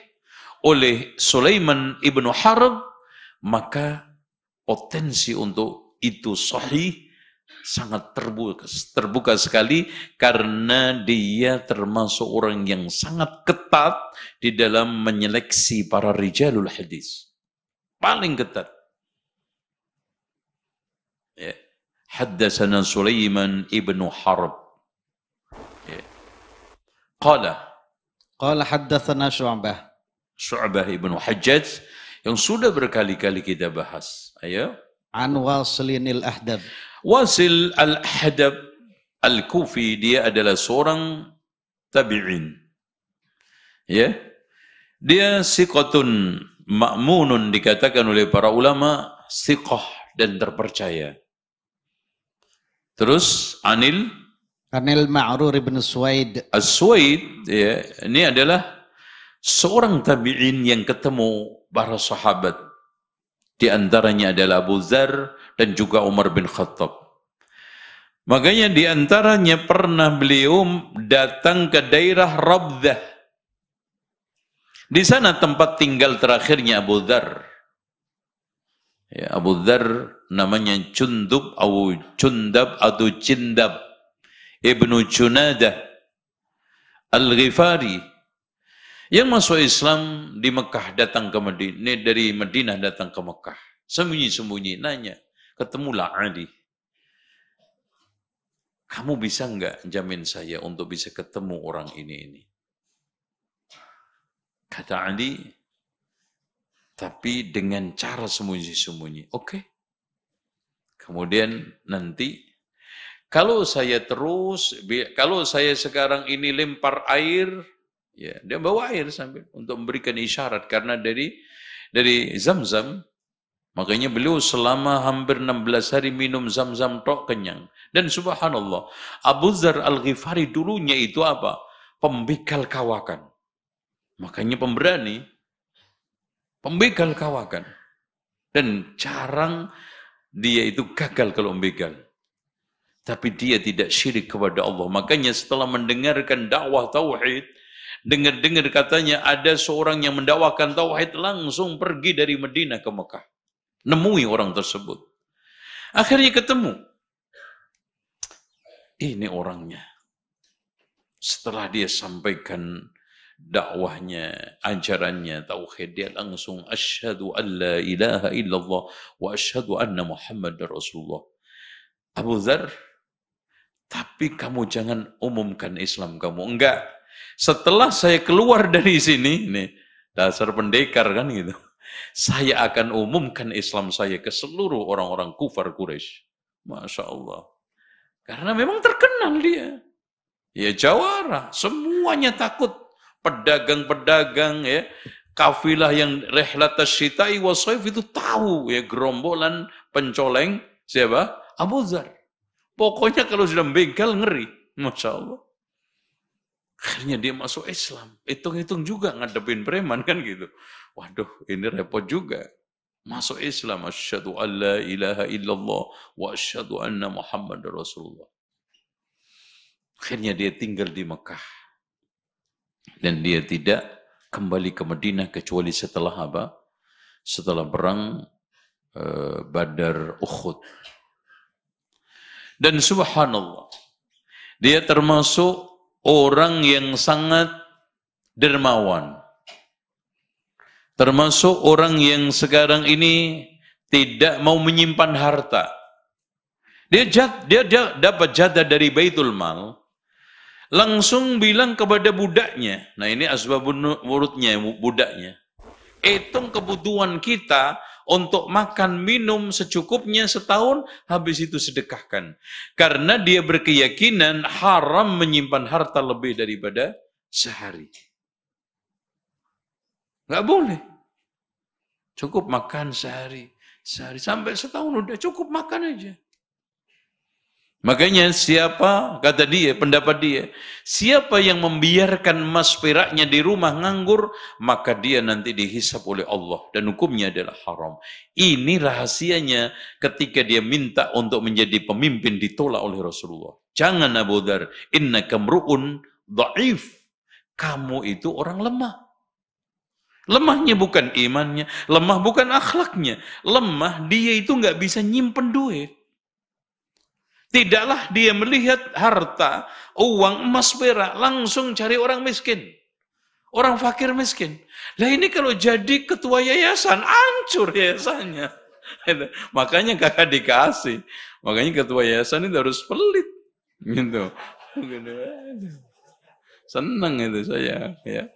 oleh Sulaiman ibnu Harb, maka potensi untuk itu sahih sangat terbuka sekali, karena dia termasuk orang yang sangat ketat di dalam menyeleksi para rijalul hadis. Paling ketat. Ya. Haddatsana Sulaiman ibnu Harb. Ya. Qala haddatsana Syu'bah ibnu Hajjaj yang sudah berkali-kali kita bahas. Ayo. An Waslinil Ahdab. Wasil al-Ahdab al-Kufi, dia adalah seorang tabi'in. Ya. Dia siqatun ma'munun, dikatakan oleh para ulama siqah dan terpercaya. Terus Anil Ma'rur ibn Suwaid. As-Suwaid, ya, ini adalah seorang tabi'in yang ketemu para sahabat. Di antaranya adalah Abu Dzar dan juga Umar bin Khattab. Makanya di antaranya pernah beliau datang ke daerah Rabdah. Di sana tempat tinggal terakhirnya Abu Dzar. Ya, Abu Dzar namanya Jundab atau Jindab Ibnu Junadah Al-Ghifari, yang masuk Islam di Mekah, datang ke Madinah, dari Madinah datang ke Mekah. Sembunyi-sembunyi nanya, ketemulah Ali. Kamu bisa enggak jamin saya untuk bisa ketemu orang ini? Kata Ali, tapi dengan cara sembunyi-sembunyi. Oke. Kemudian nanti, kalau saya sekarang ini lempar air, ya, dia bawa air sambil untuk memberikan isyarat, karena dari Zam-Zam, makanya beliau selama hampir 16 hari minum Zam-Zam tok kenyang. Dan subhanallah, Abu Dzar Al-Ghifari dulunya itu apa? Pembegal kawakan. Makanya pemberani, pembegal kawakan. Dan jarang dia itu gagal kalau membegal. Tapi dia tidak syirik kepada Allah. Makanya setelah mendengarkan dakwah tauhid, dengar-dengar katanya ada seorang yang mendakwakan tauhid, langsung pergi dari Madinah ke Mekah. Nemui orang tersebut. Akhirnya ketemu. Ini orangnya. Setelah dia sampaikan dakwahnya, ajarannya, tauhid, dia langsung asyhadu an la ilaha illallah wa asyhadu anna Muhammadar Rasulullah. Abu Dzar, tapi kamu jangan umumkan Islam kamu. Enggak. Setelah saya keluar dari sini, nih, dasar pendekar kan gitu, saya akan umumkan Islam saya ke seluruh orang-orang kufar Quraisy. Masya Allah. Karena memang terkenal dia. Ya jawara, semuanya takut. Pedagang-pedagang, ya, kafilah yang rihlat asy-syita'i was-shaif itu tahu, ya, gerombolan pencoleng siapa? Abu Dzar. Pokoknya kalau sudah begal ngeri. Masya Allah. Akhirnya dia masuk Islam. Hitung-hitung juga ngadepin preman kan gitu. Waduh, ini repot juga. Masuk Islam. Asyhadu an la ilaha illallah wa asyhadu anna Muhammadar Rasulullah. Akhirnya dia tinggal di Mekah. Dan dia tidak kembali ke Madinah kecuali setelah apa? Setelah perang Badar Uhud. Dan subhanallah, dia termasuk orang yang sangat dermawan. Termasuk orang yang sekarang ini tidak mau menyimpan harta. Dia dapat jatah dari Baitul Mal, langsung bilang kepada budaknya. Nah ini asbabun nurutnya, budaknya. Hitung kebutuhan kita untuk makan minum secukupnya setahun, habis itu sedekahkan. Karena dia berkeyakinan haram menyimpan harta lebih daripada sehari. Nggak boleh. Cukup makan sehari sampai setahun udah cukup makan aja. Makanya siapa, kata dia, pendapat dia, siapa yang membiarkan emas peraknya di rumah nganggur, maka dia nanti dihisap oleh Allah dan hukumnya adalah haram. Ini rahasianya ketika dia minta untuk menjadi pemimpin ditolak oleh Rasulullah. Jangan Abu Dzar, innaka mru'un dhaif. Kamu itu orang lemah. Lemahnya bukan imannya, lemah bukan akhlaknya. Lemah dia itu nggak bisa nyimpen duit. Tidaklah dia melihat harta, uang, emas, perak, langsung cari orang miskin. Orang fakir miskin. Lah ini kalau jadi ketua yayasan, hancur yayasannya. Makanya kakak dikasih. Makanya ketua yayasan itu harus pelit. Gitu. Senang itu saya. Ya.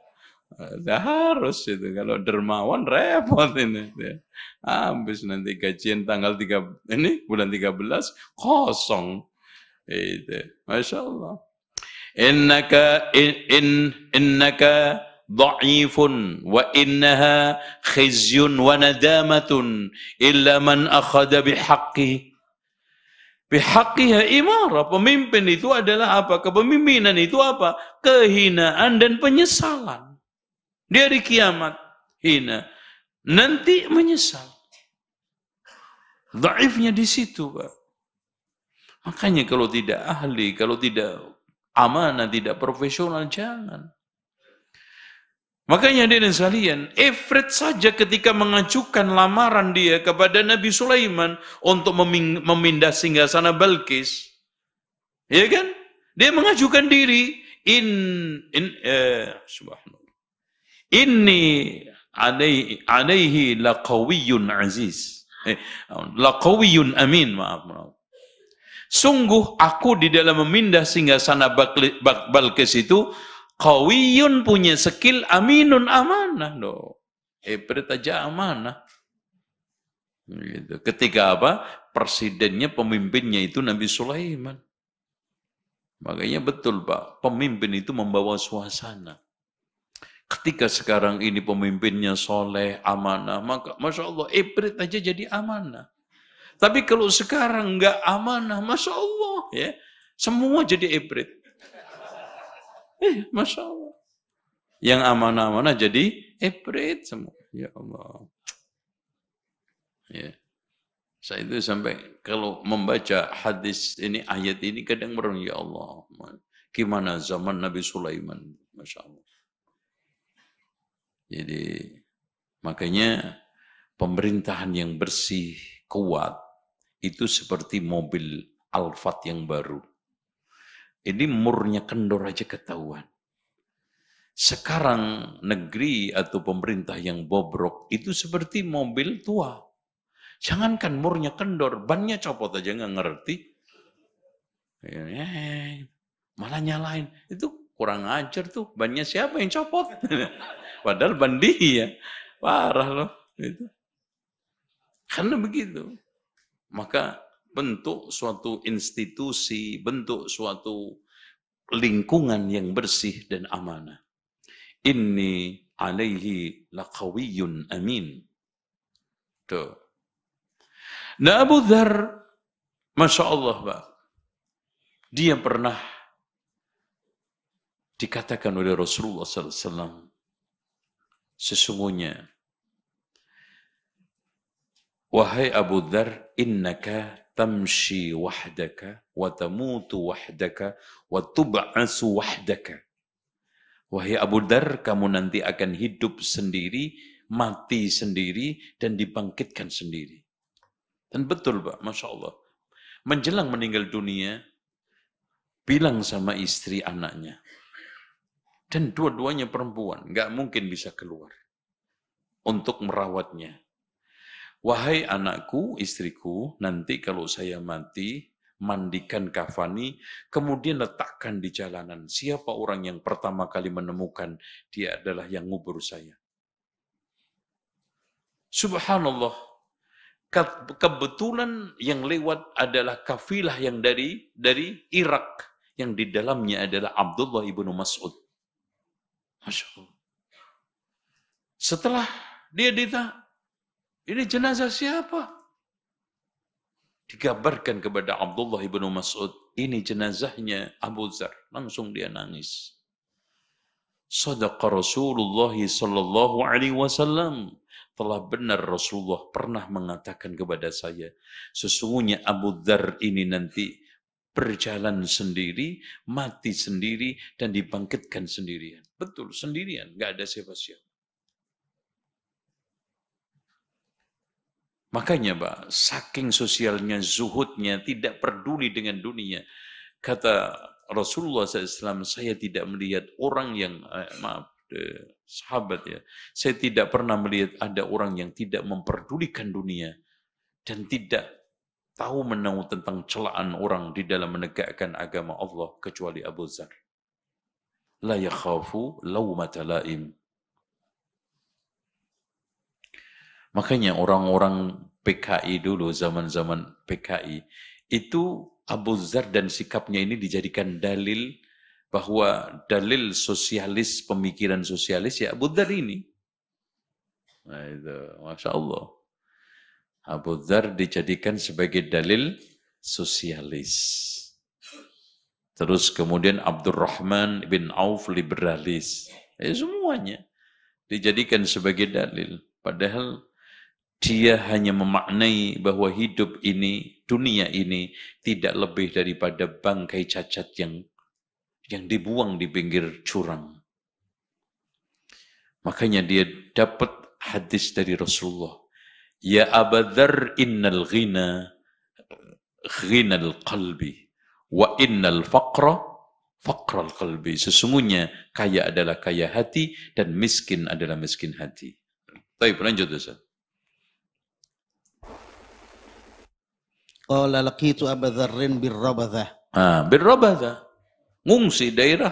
Harus itu. Kalau dermawan repot ini. Habis nanti gajian tanggal 3, ini bulan 13 kosong. Itu. Masya Allah. Innaka dha'ifun wa innaha khizyun wa nadamatun illa man akhada bihaqqi. Bihaqqiha imara. Pemimpin itu adalah apa? Kepemimpinan itu apa? Kehinaan dan penyesalan. Di hari kiamat hina. Nanti menyesal. Dhaifnya di situ, Pak. Makanya kalau tidak ahli, kalau tidak amanah, tidak profesional, jangan. Makanya dia dan sekalian, Ifrit saja ketika mengajukan lamaran dia kepada Nabi Sulaiman untuk memindah singgasana Balkis, ya kan? Dia mengajukan diri, subhanallah. Inni alaihi laqawiyyun aziz. Laqawiyyun amin, maaf. Sungguh aku di dalam memindah singgasana Balkis itu qawiyun, punya skill, aminun, amanah loh. Ibrit aja amanah. Gitu. Ketika apa? Presidennya, pemimpinnya itu Nabi Sulaiman. Makanya betul Pak, pemimpin itu membawa suasana. Ketika sekarang ini pemimpinnya soleh, amanah, maka Masya Allah, Ibrit aja jadi amanah. Tapi kalau sekarang nggak amanah, Masya Allah, ya, semua jadi ibrit. Masya Allah. Yang amanah-amanah jadi ibrit semua. Ya Allah. Ya. Saya itu sampai kalau membaca hadis ini, ayat ini kadang mereng, ya Allah. Gimana zaman Nabi Sulaiman. Masya Allah. Jadi makanya pemerintahan yang bersih, kuat, itu seperti mobil Alphard yang baru. Ini murnya kendor aja ketahuan. Sekarang negeri atau pemerintah yang bobrok itu seperti mobil tua. Jangankan murnya kendor, bannya copot aja nggak ngerti. Malah nyalain. Itu kurang ajar tuh, bannya siapa yang copot? Padahal ban dia. Parah loh. Itu. Karena begitu. Maka bentuk suatu institusi, bentuk suatu lingkungan yang bersih dan amanah. Inni alaihi laqawiyyun amin. Tuh. Nah Abu Dzar, Masya Allah Pak, dia pernah dikatakan oleh Rasulullah SAW, sesungguhnya, wahai Abu Dzar, innaka tamshi wahdaka, wa tamutu wahdaka, wa tub'asu wahdaka. Wahai Abu Dzar, kamu nanti akan hidup sendiri, mati sendiri, dan dibangkitkan sendiri. Dan betul Pak, Masya Allah. Menjelang meninggal dunia, bilang sama istri anaknya, dan dua-duanya perempuan, nggak mungkin bisa keluar untuk merawatnya. Wahai anakku, istriku, nanti kalau saya mati, mandikan kafani, kemudian letakkan di jalanan. Siapa orang yang pertama kali menemukan, dia adalah yang ngubur saya. Subhanallah, kebetulan yang lewat adalah kafilah yang dari Irak, yang di dalamnya adalah Abdullah ibnu Mas'ud. Masya Allah. Setelah dia ditanya, ini jenazah siapa? Dikabarkan kepada Abdullah ibnu Mas'ud, ini jenazahnya Abu Dzar. Langsung dia nangis. Sadaqa Rasulullah sallallahu alaihi wasallam. Telah benar Rasulullah pernah mengatakan kepada saya, sesungguhnya Abu Dzar ini nanti berjalan sendiri, mati sendiri, dan dibangkitkan sendirian. Betul, sendirian, nggak ada siapa-siapa. Makanya Pak, saking sosialnya, zuhudnya, tidak peduli dengan dunia. Kata Rasulullah SAW, saya tidak melihat orang yang, sahabat ya, saya tidak pernah melihat ada orang yang tidak memperdulikan dunia dan tidak tahu menahu tentang celaan orang di dalam menegakkan agama Allah kecuali Abu Dzar. La yakhafu laumata laim. Makanya orang-orang PKI dulu, zaman-zaman PKI, itu Abu Dzar dan sikapnya ini dijadikan dalil bahwa dalil sosialis, pemikiran sosialis ya Abu Dzar ini. Nah itu, Masya Allah. Abu Dzar dijadikan sebagai dalil sosialis. Terus kemudian Abdurrahman bin Auf liberalis. Semuanya dijadikan sebagai dalil. Padahal dia hanya memaknai bahwa hidup ini, dunia ini tidak lebih daripada bangkai cacat yang dibuang di pinggir jurang. Makanya dia dapat hadis dari Rasulullah. Ya Abu Dzar innal ghina ghinal qalbi wa innal faqra faqral qalbi. Sesungguhnya kaya adalah kaya hati dan miskin adalah miskin hati. Baik, lanjut Ustaz. Qala laqitu Abu Dzarrin birrabadzah. Birrabadzah. Ngungsi daerah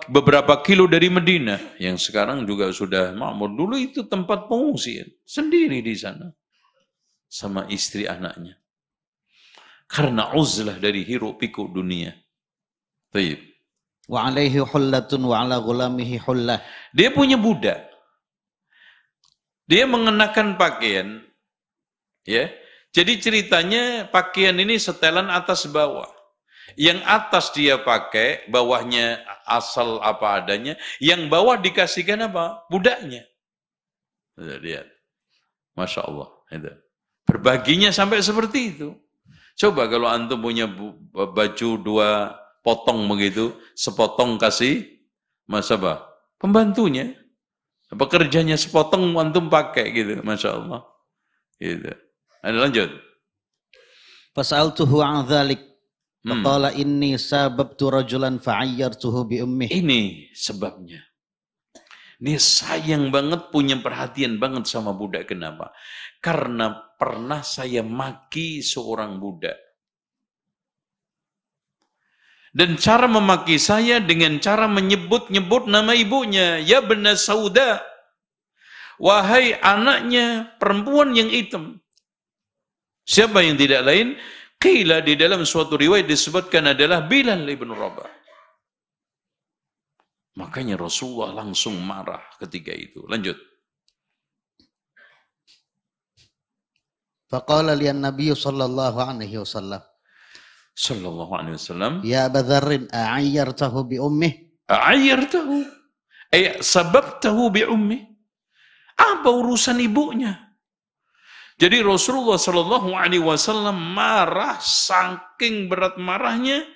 beberapa kilo dari Madinah yang sekarang juga sudah makmur. Dulu itu tempat pengungsian sendiri di sana sama istri anaknya karena uzlah dari hiruk pikuk dunia. Baik. Wa alaihi hullatun wa ala ghulamihi hullah. Dia punya budak, dia mengenakan pakaian, ya. Jadi ceritanya pakaian ini setelan atas bawah. Yang atas dia pakai, bawahnya asal apa adanya. Yang bawah dikasihkan apa? Budaknya. Lihat. Masya Allah. Berbaginya sampai seperti itu. Coba kalau antum punya baju 2 potong begitu, sepotong kasih, masa apa? Pembantunya. Pekerjanya sepotong antum pakai gitu. Masya Allah. Gitu. Ada lanjut. Fas'altuhu an dzalik. Faqala inni sababtu rajulan fa'ayyartuhu bi ummih. Ini sebabnya. Dia sayang banget, punya perhatian banget sama budak. Kenapa? Karena pernah saya maki seorang budak. Dan cara memaki saya dengan cara menyebut-nyebut nama ibunya. Ya bena Sauda. Wahai anaknya perempuan yang hitam. Siapa yang tidak lain? Qila di dalam suatu riwayat disebutkan adalah Bilal ibn Rabah. Makanya Rasulullah langsung marah ketika itu. Lanjut. Faqala liyan Nabi sallallahu alaihi wasallam. Sallallahu alaihi wasallam. Ya Abu Dzarrin a'ayyartahu bi ummih. A'ayyartahu. Sababtahu bi ummih. Apa urusan ibunya? Jadi Rasulullah Shallallahu Alaihi Wasallam marah, saking berat marahnya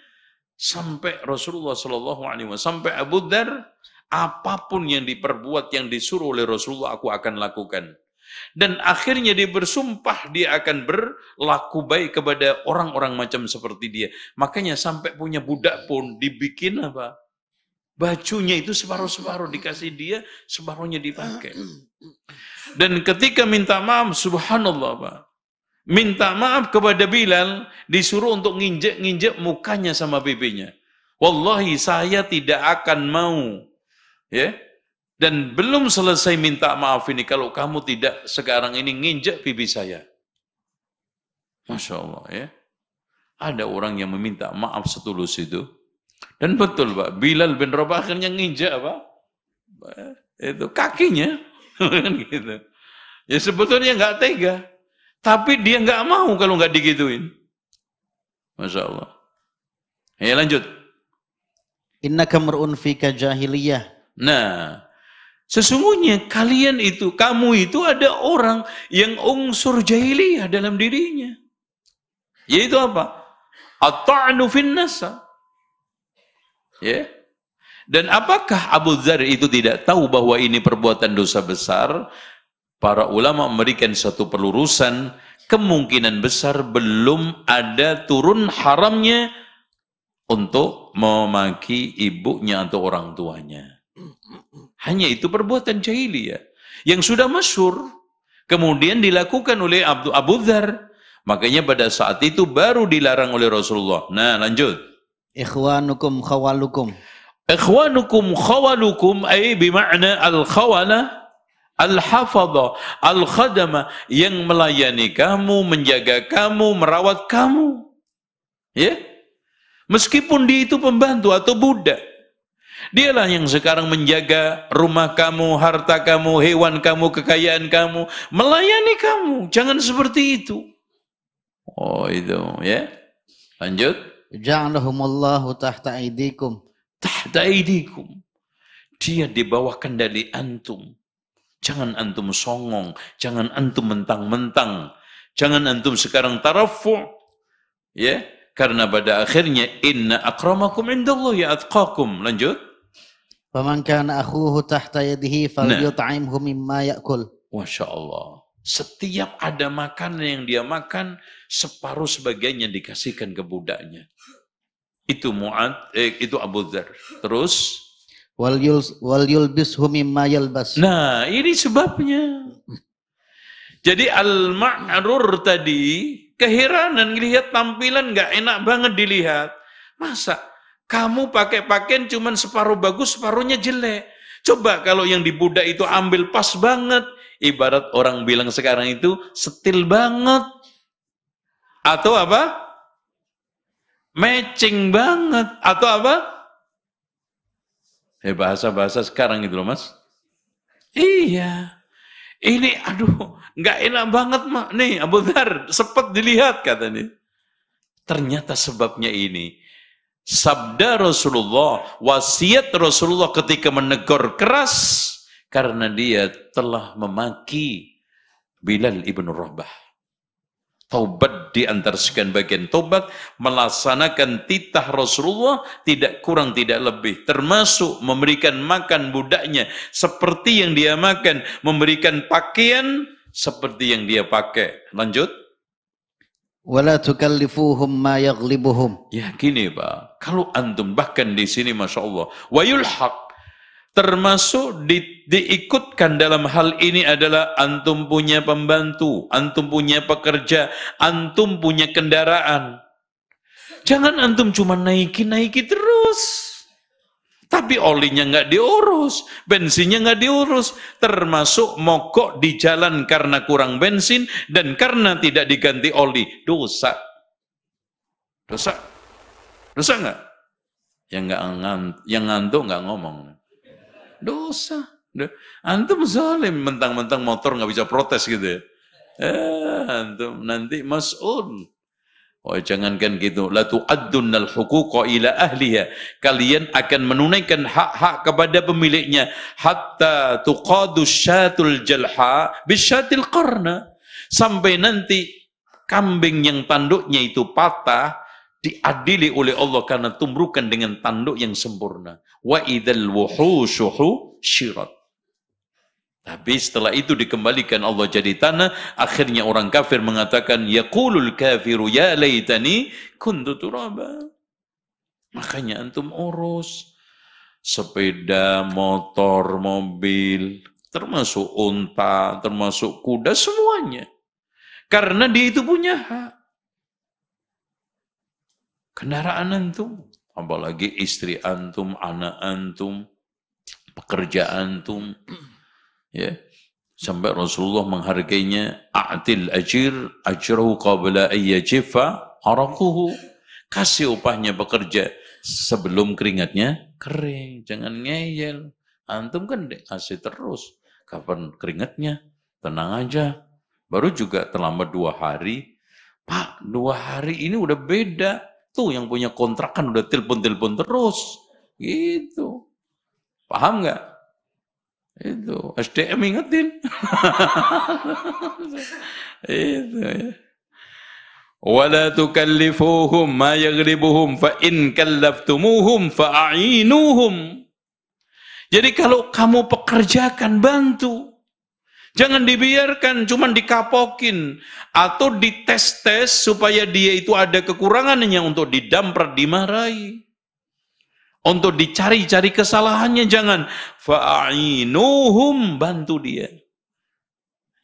sampai Rasulullah Shallallahu Alaihi Wasallam, sampai Abu Dzar, apapun yang diperbuat, yang disuruh oleh Rasulullah aku akan lakukan. Dan akhirnya dia bersumpah dia akan berlaku baik kepada orang-orang macam seperti dia. Makanya sampai punya budak pun dibikin apa? Bajunya itu separuh-separuh dikasih dia, separuhnya dipakai. Dan ketika minta maaf, subhanallah Pak, minta maaf kepada Bilal, disuruh untuk nginjek-nginjek mukanya sama pipinya. Wallahi saya tidak akan mau, ya. Dan belum selesai minta maaf ini kalau kamu tidak sekarang ini nginjek pipi saya. Masya Allah ya. Ada orang yang meminta maaf setulus itu. Dan betul Pak, Bilal bin Rabah akhirnya nginjek apa? Itu kakinya. Gitu. Ya sebetulnya nggak tega. Tapi dia nggak mau kalau nggak digituin. Masya Allah. Ya lanjut. Innaka mar'un fika jahiliyah. Nah, sesungguhnya kalian itu, kamu itu ada orang yang unsur jahiliyah dalam dirinya. Yaitu apa? At-ta'nu fin nasa. Ya. Dan apakah Abu Dzar itu tidak tahu bahwa ini perbuatan dosa besar? Para ulama memberikan satu pelurusan, kemungkinan besar belum ada turun haramnya untuk memaki ibunya atau orang tuanya. Hanya itu perbuatan jahiliyah yang sudah masyhur, kemudian dilakukan oleh Abu Dzar. Makanya pada saat itu baru dilarang oleh Rasulullah. Nah, lanjut. Ikhwanukum khawalukum. Ikhwanukum khawalukum ay bima'na al-khawala al-hafadha al-khadama, yang melayani kamu, menjaga kamu, merawat kamu. Ya? Meskipun dia itu pembantu atau budak. Dialah yang sekarang menjaga rumah kamu, harta kamu, hewan kamu, kekayaan kamu, melayani kamu. Jangan seperti itu. Oh, itu ya. Lanjut. Ja'alahumullahu tahta aidikum. Tahta aidikum. Dia di bawah kendali antum. Jangan antum songong, jangan antum mentang-mentang, jangan antum sekarang tarafu', ya, karena pada akhirnya inna akramakum indallahi atqakum. Lanjut. Faman kana akhuhu tahta yadihi falyut'imhu mimma ya'kul. Masya Allah. Setiap ada makanan yang dia makan, separuh sebagiannya dikasihkan ke budaknya. Itu itu Abu Dzar. Terus Wal yulbishu mimma yalbas. nah, ini sebabnya. Jadi al-ma'rur tadi keheranan lihat tampilan nggak enak banget dilihat. Masa kamu pakai pakaian cuman separuh bagus, separuhnya jelek. Coba kalau yang di budak itu ambil pas banget, ibarat orang bilang sekarang itu setil banget. Atau apa? Matching banget. Atau apa? Bahasa-bahasa sekarang itu loh, Mas. Iya. Ini aduh, nggak enak banget, Mak. Nih, Abu Dzar, sepet dilihat katanya. Ternyata sebabnya ini. Sabda Rasulullah, wasiat Rasulullah ketika menegur keras karena dia telah memaki Bilal ibn Rabah. Taubat di antara sekian bagian taubat, melaksanakan titah Rasulullah tidak kurang tidak lebih, termasuk memberikan makan budaknya seperti yang dia makan, memberikan pakaian seperti yang dia pakai. Lanjut. Wala tukallifuhum ma yaghlibuhum. Ya gini Pak, kalau antum bahkan di sini Masya Allah, wa yulhaq, termasuk diikutkan dalam hal ini adalah antum punya pembantu, antum punya pekerja, antum punya kendaraan. Jangan antum cuma naiki terus. Tapi olinya nggak diurus, bensinnya nggak diurus, termasuk mogok di jalan karena kurang bensin dan karena tidak diganti oli. Dosa. Dosa. Dosa nggak? Yang ngantuk nggak ngomong. Dosa. Antum zalim, mentang-mentang motor nggak bisa protes gitu ya. Antum nanti mas'ul. Oh, jangankan gitu. La tu'addunnal huquqa ila ahliha. Kalian akan menunaikan hak-hak kepada pemiliknya hatta tuqadu syatul jalha bisyatil qarna. Sampai nanti kambing yang tanduknya itu patah diadili oleh Allah karena tumbukan dengan tanduk yang sempurna. Wa idzal wuhushuhu syirat. Tapi setelah itu dikembalikan Allah jadi tanah, akhirnya orang kafir mengatakan yaqulul kafiru ya laitani kuntu turaba. Makanya antum urus sepeda, motor, mobil, termasuk unta, termasuk kuda, semuanya. Karena dia itu punya hak. Kendaraan antum, apalagi istri antum, anak antum, pekerjaan antum. Ya, sampai Rasulullah menghargainya, a'til ajir ajrahu qabla ayyajifa araquhu. Kasih upahnya bekerja sebelum keringatnya kering. Jangan ngeyel. Antum kan kasih terus. Kapan keringatnya? Tenang aja. Baru juga terlambat 2 hari. Pak, 2 hari ini udah beda. Tuh yang punya kontrakan udah telepon-telepon terus. Gitu. Paham nggak? Itu SDM ingetin. Itu ya. Wala tukallifuhum ma yaghlibuhum fa in kallaftumuhum fa'ainuhum. Jadi kalau kamu pekerjakan, bantu. Jangan dibiarkan cuman dikapokin atau dites-tes supaya dia itu ada kekurangannya untuk didampar, dimarahi. Untuk dicari-cari kesalahannya, jangan. Fa'ainuhum, bantu dia.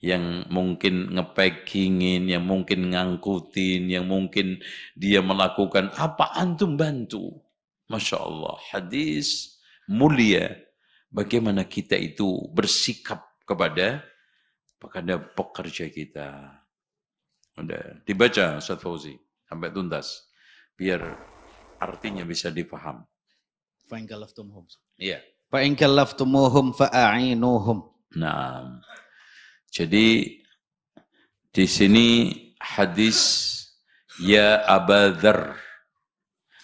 Yang mungkin ngepackingin, yang mungkin ngangkutin, yang mungkin dia melakukan apa, antum bantu. Masya Allah, hadis mulia. Bagaimana kita itu bersikap kepada pekerja kita. Udah dibaca Ustaz Fauzi sampai tuntas biar artinya bisa dipaham. Fa in kallaftumuhum. Iya. Fa in kallaftumuhum fa'ainuhum. Nah, jadi di sini hadis ya Aba Dzar,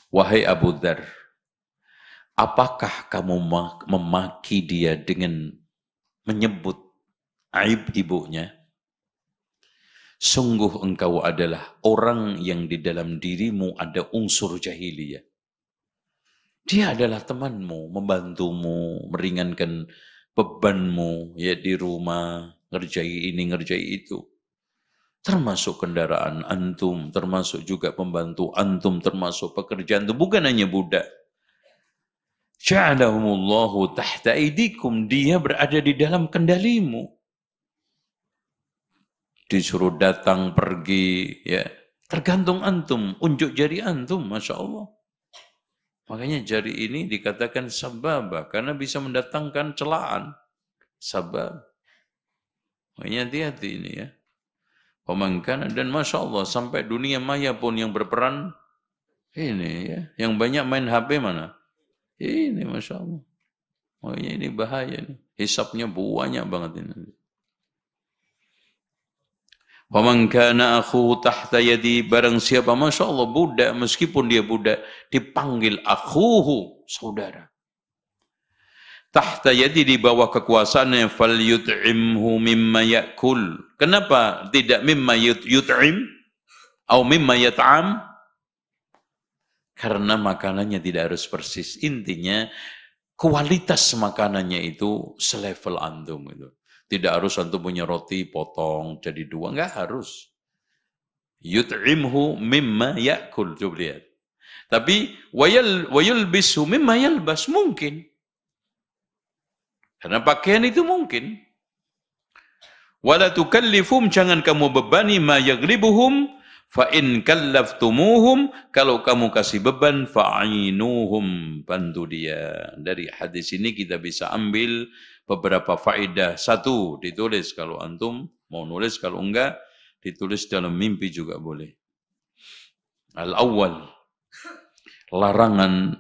wahai Abu Dzar, apakah kamu memaki dia dengan menyebut aib ibunya? Sungguh engkau adalah orang yang di dalam dirimu ada unsur jahiliyah. Dia adalah temanmu, membantumu, meringankan bebanmu ya di rumah, ngerjai ini, ngerjai itu. Termasuk kendaraan antum, termasuk juga pembantu antum, termasuk pekerjaan antum, bukan hanya budak. Ja'alahumullahu tahta aidikum, dia berada di dalam kendalimu. Disuruh datang, pergi, ya tergantung antum, unjuk jari antum, Masya Allah. Makanya jari ini dikatakan sababah, karena bisa mendatangkan celaan. Sabab. Makanya hati-hati ini ya. Pemangkanan dan Masya Allah, sampai dunia maya pun yang berperan, ini ya, yang banyak main HP mana? Ini Masya Allah. Makanya ini bahaya nih. Hisapnya banyak banget ini. Faman kana akhuhu tahta yadi, barang siapa Masya Allah budak, meskipun dia budak, dipanggil akhuhu, saudara. Tahta yadi, di bawah kekuasaannya, fal yut'imhu mimma ya'kul. Kenapa tidak mimma yut'im? Atau mimma yat'am? Karena makanannya tidak harus persis. Intinya, kualitas makanannya itu selevel antum itu. Tidak harus antum punya roti potong jadi 2, enggak harus. Yut'imhu mimma ya'kul, coba lihat. Tapi wayulbisu mimma yalbas, mungkin. Karena pakaian itu mungkin. Wala tukallifum, jangan kamu bebani ma yaghlibuhum, fa in kallaftumuhum, kalau kamu kasih beban fa'inuhum, bantu dia. Dari hadis ini kita bisa ambil beberapa faedah. 1, ditulis kalau antum mau nulis, kalau enggak ditulis dalam mimpi juga boleh. Al-awwal, larangan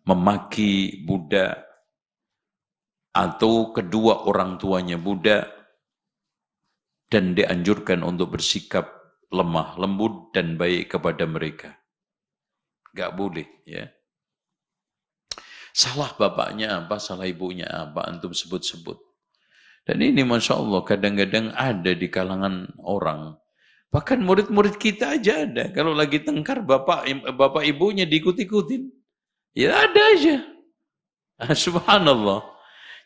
memaki budak atau kedua orang tuanya budak, dan dianjurkan untuk bersikap lemah lembut dan baik kepada mereka. Enggak boleh ya. Salah bapaknya apa, salah ibunya apa, antum sebut-sebut. Dan ini Masya Allah kadang-kadang ada di kalangan orang. Bahkan murid-murid kita aja ada. Kalau lagi tengkar bapak ibunya diikut-ikutin. Ya ada aja. Subhanallah.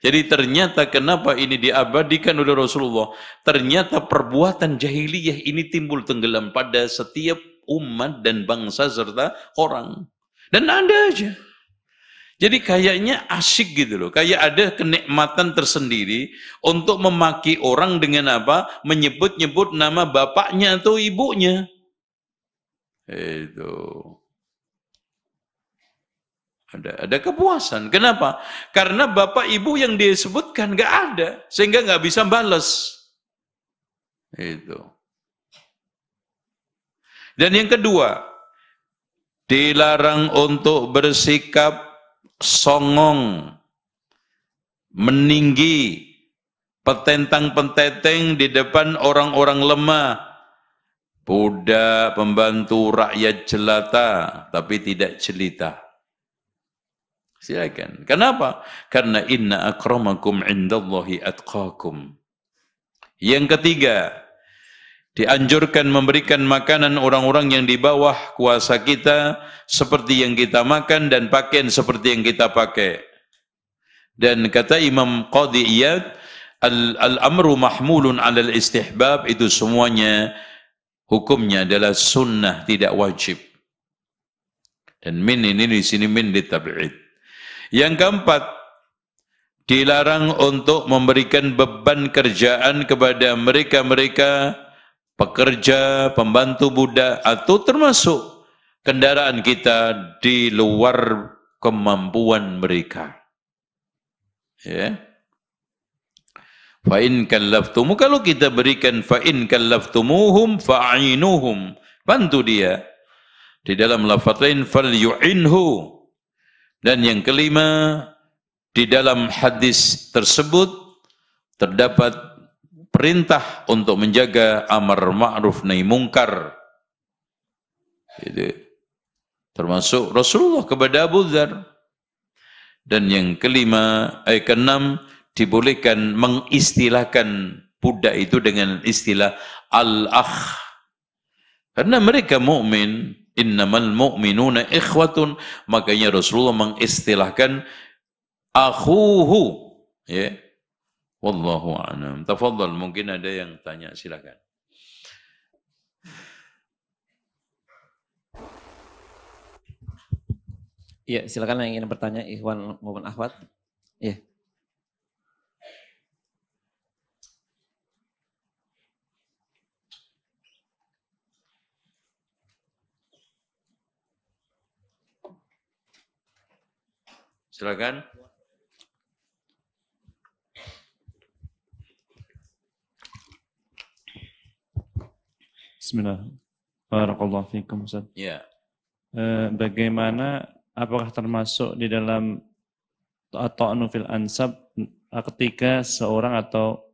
Jadi ternyata kenapa ini diabadikan oleh Rasulullah. Ternyata perbuatan jahiliyah ini timbul tenggelam pada setiap umat dan bangsa serta orang. Dan ada aja. Jadi kayaknya asyik gitu loh. Kayak ada kenikmatan tersendiri untuk memaki orang dengan apa? Menyebut-nyebut nama bapaknya atau ibunya. Itu. Ada kepuasan. Kenapa? Karena bapak ibu yang dia sebutkan nggak ada. Sehingga nggak bisa balas. Itu. Dan yang kedua, dilarang untuk bersikap songong, meninggi petentang-penteteng di depan orang-orang lemah, budak, pembantu, rakyat jelata, tapi tidak jelita. Silakan. Kenapa? Karena inna akramakum indallahi atqakum. Yang ketiga, dianjurkan memberikan makanan orang-orang yang di bawah kuasa kita, seperti yang kita makan dan pakaian seperti yang kita pakai. Dan kata Imam Qadhi Iyad, al-amru mahmulun alal istihbab, itu semuanya hukumnya adalah sunnah, tidak wajib. Dan min ini di sini min ditab'id. Yang keempat, dilarang untuk memberikan beban kerjaan kepada mereka-mereka pekerja, pembantu budak, atau termasuk kendaraan kita di luar kemampuan mereka. Ya. Fa in kallaftumu, kalau kita berikan fa in kallaftumuhum fa'inuhum, bantu dia. Di dalam lafaz lain fal yu'inhu. Dan yang kelima, di dalam hadis tersebut terdapat perintah untuk menjaga amar ma'ruf nahi mungkar. Itu termasuk Rasulullah kepada Abu Dzar. Dan yang keenam, dibolehkan mengistilahkan budak itu dengan istilah al-akh. Karena mereka mukmin, innamal mu'minuna ikhwatun, makanya Rasulullah mengistilahkan akhuhu. Ya. Wallahu a'lam. Tafadhal, mungkin ada yang tanya, silakan. Iya, silakan yang ingin bertanya, ikhwan maupun akhwat. Iya. Silakan. Bismillah. Barakallahu fiikum, Ustaz. Ya. Bagaimana, apakah termasuk di dalam ta'nu fil ansab ketika seorang atau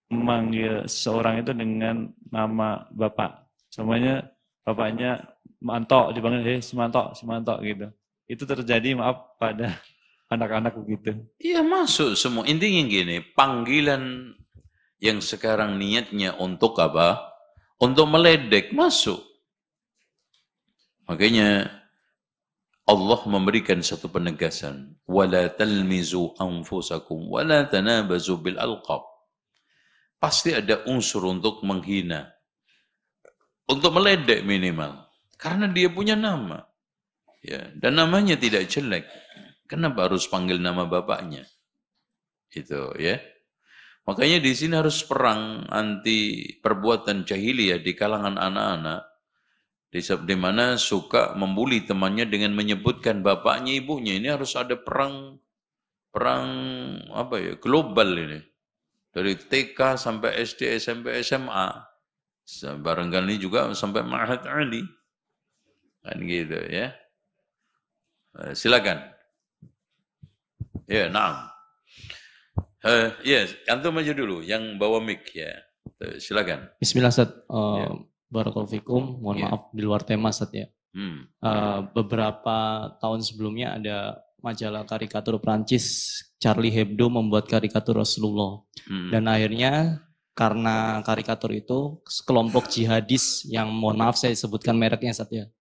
memanggil seorang itu dengan nama bapak? Semuanya bapaknya Manto, dipanggil Simanto gitu. Itu terjadi, maaf, pada anak-anak begitu. Iya, masuk semua. Intinya gini, panggilan yang sekarang niatnya untuk apa? Untuk meledek, masuk. Makanya Allah memberikan satu penegasan, wala talmizu anfusakum wala tanabazu bil alqab. Pasti ada unsur untuk menghina, untuk meledek minimal, karena dia punya nama, ya, dan namanya tidak jelek. Kenapa harus panggil nama bapaknya? Itu, ya. Makanya di sini harus perang anti perbuatan jahiliyah di kalangan anak-anak, di mana suka membuli temannya dengan menyebutkan bapaknya, ibunya. Ini harus ada perang apa ya, global ini. Dari TK sampai SD, SMP, SMA. Barangkali juga sampai Ma'had Ali. Kan gitu, ya. Silakan. Ya, na'am. Yes, antum maju dulu, yang bawa mic, ya. Silakan. Bismillah, Ustaz. Ya. Barakallahu fikum. Mohon Ya. maaf di luar tema, Ustaz, ya. Beberapa tahun sebelumnya ada majalah karikatur Prancis, Charlie Hebdo, membuat karikatur Rasulullah. Dan akhirnya karena karikatur itu, kelompok jihadis yang, mohon maaf saya sebutkan mereknya, Ustaz, ya,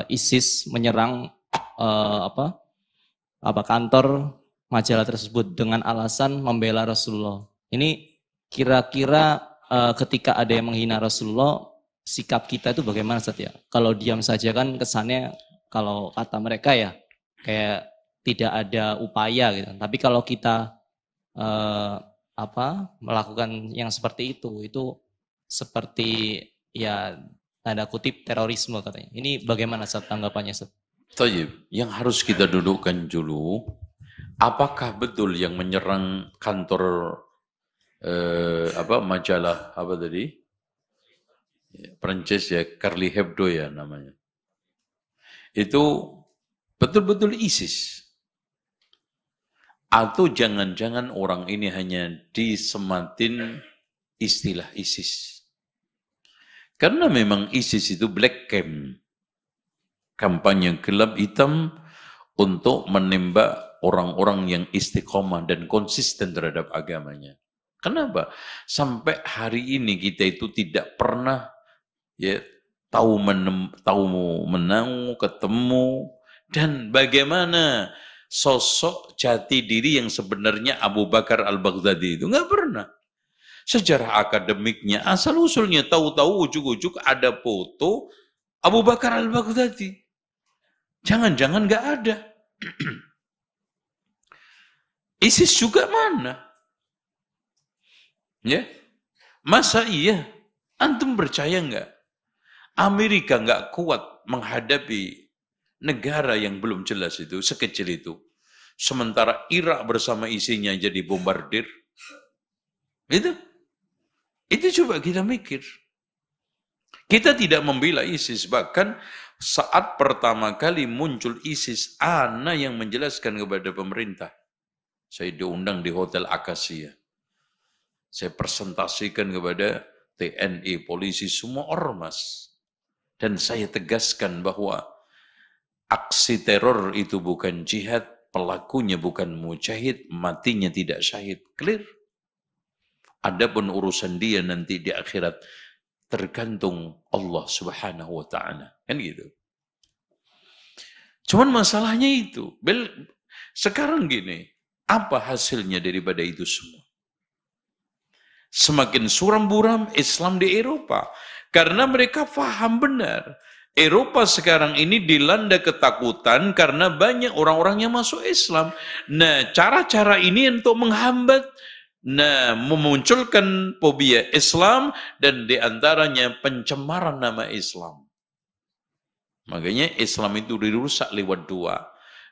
ISIS menyerang kantor majalah tersebut dengan alasan membela Rasulullah. Ini kira-kira ketika ada yang menghina Rasulullah, sikap kita itu bagaimana, Ustaz, ya? Kalau diam saja kan kesannya, kalau kata mereka ya, kayak tidak ada upaya gitu. Tapi kalau kita melakukan yang seperti itu seperti ya tanda kutip terorisme katanya. Ini bagaimana, Ustaz, tanggapannya, Ustaz? Tayyib, yang harus kita dudukkan dulu, apakah betul yang menyerang kantor majalah apa tadi? Prancis, ya, Charlie Hebdo ya namanya. Itu betul-betul ISIS. Atau jangan-jangan orang ini hanya disematin istilah ISIS. Karena memang ISIS itu black camp. Kampanye gelap hitam untuk menembak orang-orang yang istiqomah dan konsisten terhadap agamanya. Kenapa? Sampai hari ini kita itu tidak pernah tahu menang, ketemu, dan bagaimana sosok jati diri yang sebenarnya Abu Bakar al-Baghdadi itu nggak pernah. Sejarah akademiknya, asal-usulnya tahu-tahu ujuk-ujuk ada foto Abu Bakar al-Baghdadi. Jangan-jangan nggak ada. ISIS juga mana? Ya, masa iya? Antum percaya nggak? Amerika nggak kuat menghadapi negara yang belum jelas itu, sekecil itu. Sementara Irak bersama isinya jadi bombardir. Itu coba kita mikir. Kita tidak membela ISIS, bahkan saat pertama kali muncul ISIS, ana yang menjelaskan kepada pemerintah. Saya diundang di Hotel Akasia. Saya presentasikan kepada TNI, polisi, semua ormas. Dan saya tegaskan bahwa aksi teror itu bukan jihad, pelakunya bukan mujahid, matinya tidak syahid. Clear? Adapun urusan dia nanti di akhirat tergantung Allah Subhanahu wa taala. Kan gitu. Cuman masalahnya itu, sekarang gini, apa hasilnya daripada itu semua? Semakin suram-buram Islam di Eropa karena mereka paham benar. Eropa sekarang ini dilanda ketakutan karena banyak orang-orang yang masuk Islam. Nah, cara-cara ini untuk menghambat, memunculkan fobia Islam dan diantaranya pencemaran nama Islam. Makanya Islam itu dirusak lewat dua.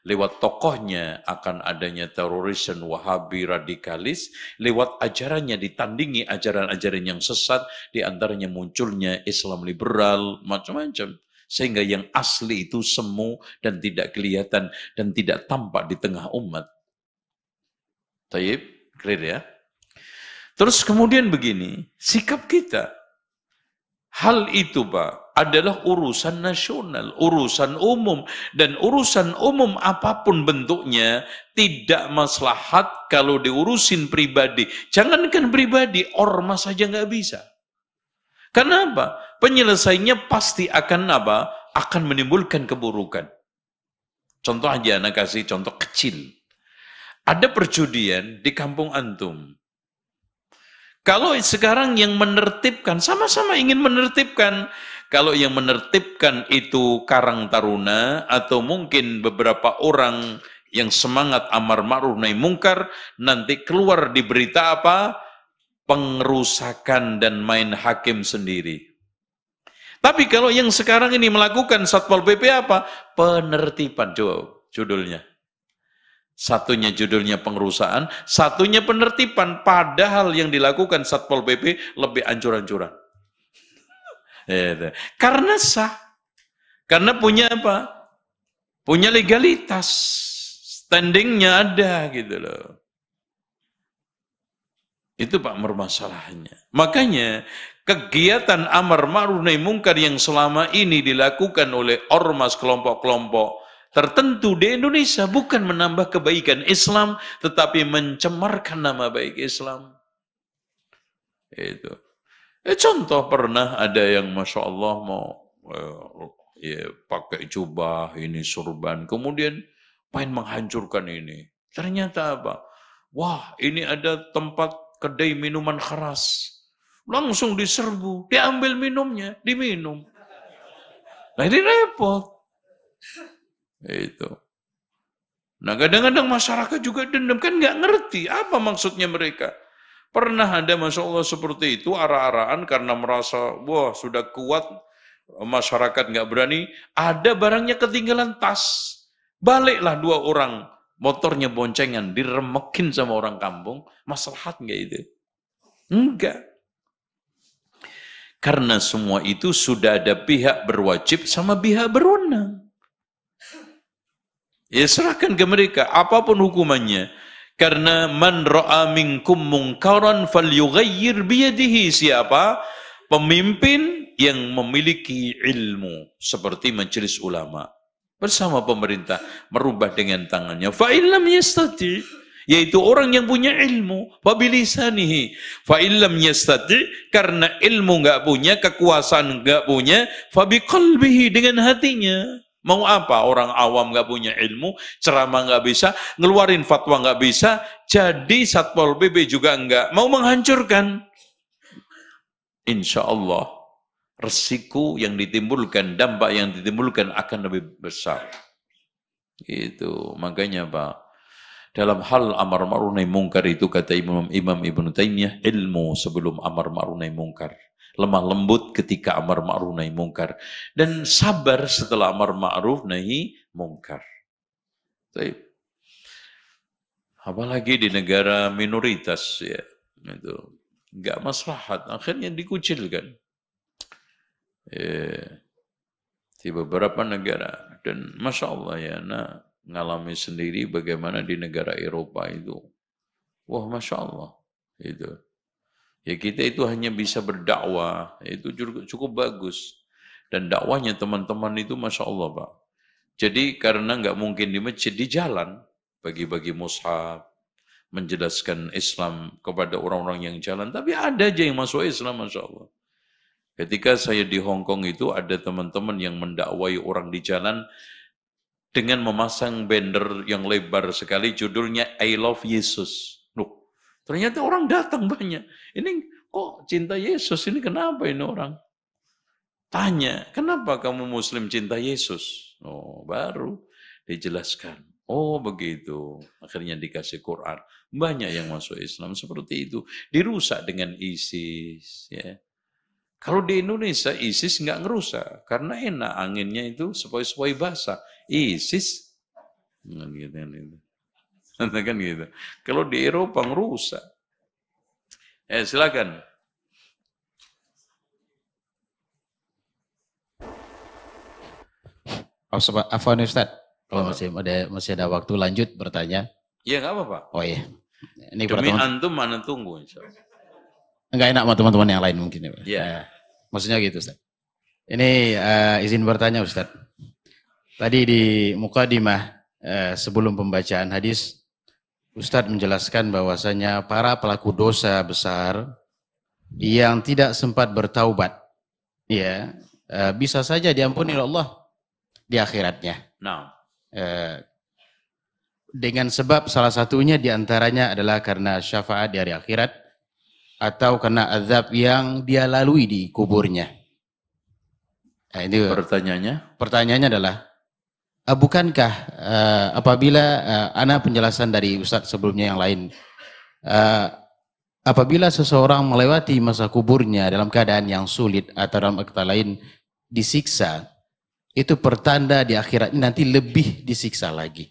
Lewat tokohnya akan adanya terorisme Wahabi radikalis, lewat ajarannya ditandingi ajaran-ajaran yang sesat, diantaranya munculnya Islam liberal, macam-macam. Sehingga yang asli itu semu dan tidak kelihatan dan tidak tampak di tengah umat. Tayyib, clear ya? Terus kemudian begini, sikap kita. Hal itu Pak, adalah urusan nasional, urusan umum. Dan urusan umum apapun bentuknya, tidak maslahat kalau diurusin pribadi. Jangankan pribadi, ormas saja nggak bisa. Kenapa? Penyelesaiannya pasti akan apa? Akan menimbulkan keburukan. Contoh aja, anak kasih contoh kecil. Ada perjudian di kampung antum. Kalau sekarang yang menertibkan, sama-sama ingin menertibkan. Kalau yang menertibkan itu Karang Taruna, atau mungkin beberapa orang yang semangat amar ma'ruf nahi mungkar, nanti keluar di berita apa? Pengerusakan dan main hakim sendiri. Tapi kalau yang sekarang ini melakukan Satpol PP apa? Penertiban, coba judulnya. Satunya judulnya pengerusakan, satunya penertiban. Padahal yang dilakukan Satpol PP lebih ancur-ancuran. Karena sah. Karena punya apa? Punya legalitas. Standingnya ada gitu loh. Itu Pak permasalahannya. Makanya kegiatan amar ma'ruf nahi mungkar yang selama ini dilakukan oleh ormas kelompok-kelompok tertentu di Indonesia bukan menambah kebaikan Islam, tetapi mencemarkan nama baik Islam. Itu. Contoh pernah ada yang Masya Allah mau pakai jubah, ini surban, kemudian main menghancurkan ini. Ternyata apa? Wah, ini ada tempat kedai minuman keras. Langsung diserbu, diambil minumnya, diminum. Nah ini repot. Itu. Nah kadang-kadang masyarakat juga dendam, kan nggak ngerti apa maksudnya mereka. Pernah ada Masya Allah seperti itu, arah-arahan karena merasa, wah sudah kuat, masyarakat nggak berani, ada barangnya ketinggalan tas. Baliklah dua orang, motornya boncengan, diremekin sama orang kampung, maslahat nggak itu? Enggak. Karena semua itu sudah ada pihak berwajib sama pihak berwenang. Ya serahkan ke mereka, apapun hukumannya. Karena man ra'a minkum munkaran falyughayyir biyadihi. Siapa? Pemimpin yang memiliki ilmu seperti majelis ulama bersama pemerintah merubah dengan tangannya. Fa illam yastati, yaitu orang yang punya ilmu, fa bilisanihi. Fa illam yastati, karena ilmu enggak punya, kekuasaan enggak punya, fa biqalbihi, dengan hatinya. Mau apa? Orang awam nggak punya ilmu, ceramah nggak bisa, ngeluarin fatwa nggak bisa, jadi Satpol PP juga nggak mau menghancurkan. Insya Allah, resiko yang ditimbulkan, dampak yang ditimbulkan akan lebih besar. Itu makanya Pak, dalam hal amar ma'ruf nahi mungkar itu kata Imam Ibnu Taimiyah, ilmu sebelum amar ma'ruf nahi mungkar. Lemah lembut ketika amar ma'ruf nahi mungkar, dan sabar setelah amar ma'ruf nahi mungkar. Apalagi di negara minoritas ya, itu nggak maslahat, akhirnya dikucilkan. Di beberapa negara, dan masya Allah ya, ngalami sendiri bagaimana di negara Eropa itu, wah masya Allah itu. Ya kita itu hanya bisa berdakwah, itu cukup bagus. Dan dakwahnya teman-teman itu Masya Allah Pak. Jadi karena nggak mungkin di masjid, di jalan, bagi-bagi mushaf, menjelaskan Islam kepada orang-orang yang jalan. Tapi ada aja yang masuk Islam Masya Allah. Ketika saya di Hong Kong itu ada teman-teman yang mendakwai orang di jalan dengan memasang banner yang lebar sekali, judulnya I Love Jesus. Ternyata orang datang banyak. Ini kok cinta Yesus, ini kenapa ini orang? Tanya, kenapa kamu Muslim cinta Yesus? Oh, baru dijelaskan. Oh, begitu. Akhirnya dikasih Quran. Banyak yang masuk Islam seperti itu. Dirusak dengan ISIS. Ya. Kalau di Indonesia, ISIS nggak ngerusak. Karena enak, anginnya itu sepoi-sepoi basah. ISIS, gitu. Kan gitu. Kalau di Eropa ngerusak. Silakan. Afwan Ustaz, kalau masih ada waktu lanjut bertanya. Iya nggak apa-apa. Oh iya. Ini demi antum mana tunggu insya Allah. Enggak enak sama teman-teman yang lain mungkin ya. Iya. Maksudnya gitu Ustaz. Ini izin bertanya Ustaz. Tadi di mukadimah sebelum pembacaan hadis, Ustadz menjelaskan bahwasanya para pelaku dosa besar yang tidak sempat bertaubat, ya bisa saja diampuni oleh Allah di akhiratnya. Nah, dengan sebab salah satunya diantaranya adalah karena syafaat di hari akhirat atau karena azab yang dia lalui di kuburnya. Nah, ini pertanyaannya adalah, bukankah apabila ana penjelasan dari Ustadz sebelumnya yang lain, apabila seseorang melewati masa kuburnya dalam keadaan yang sulit atau dalam kata lain disiksa, itu pertanda di akhirat nanti lebih disiksa lagi.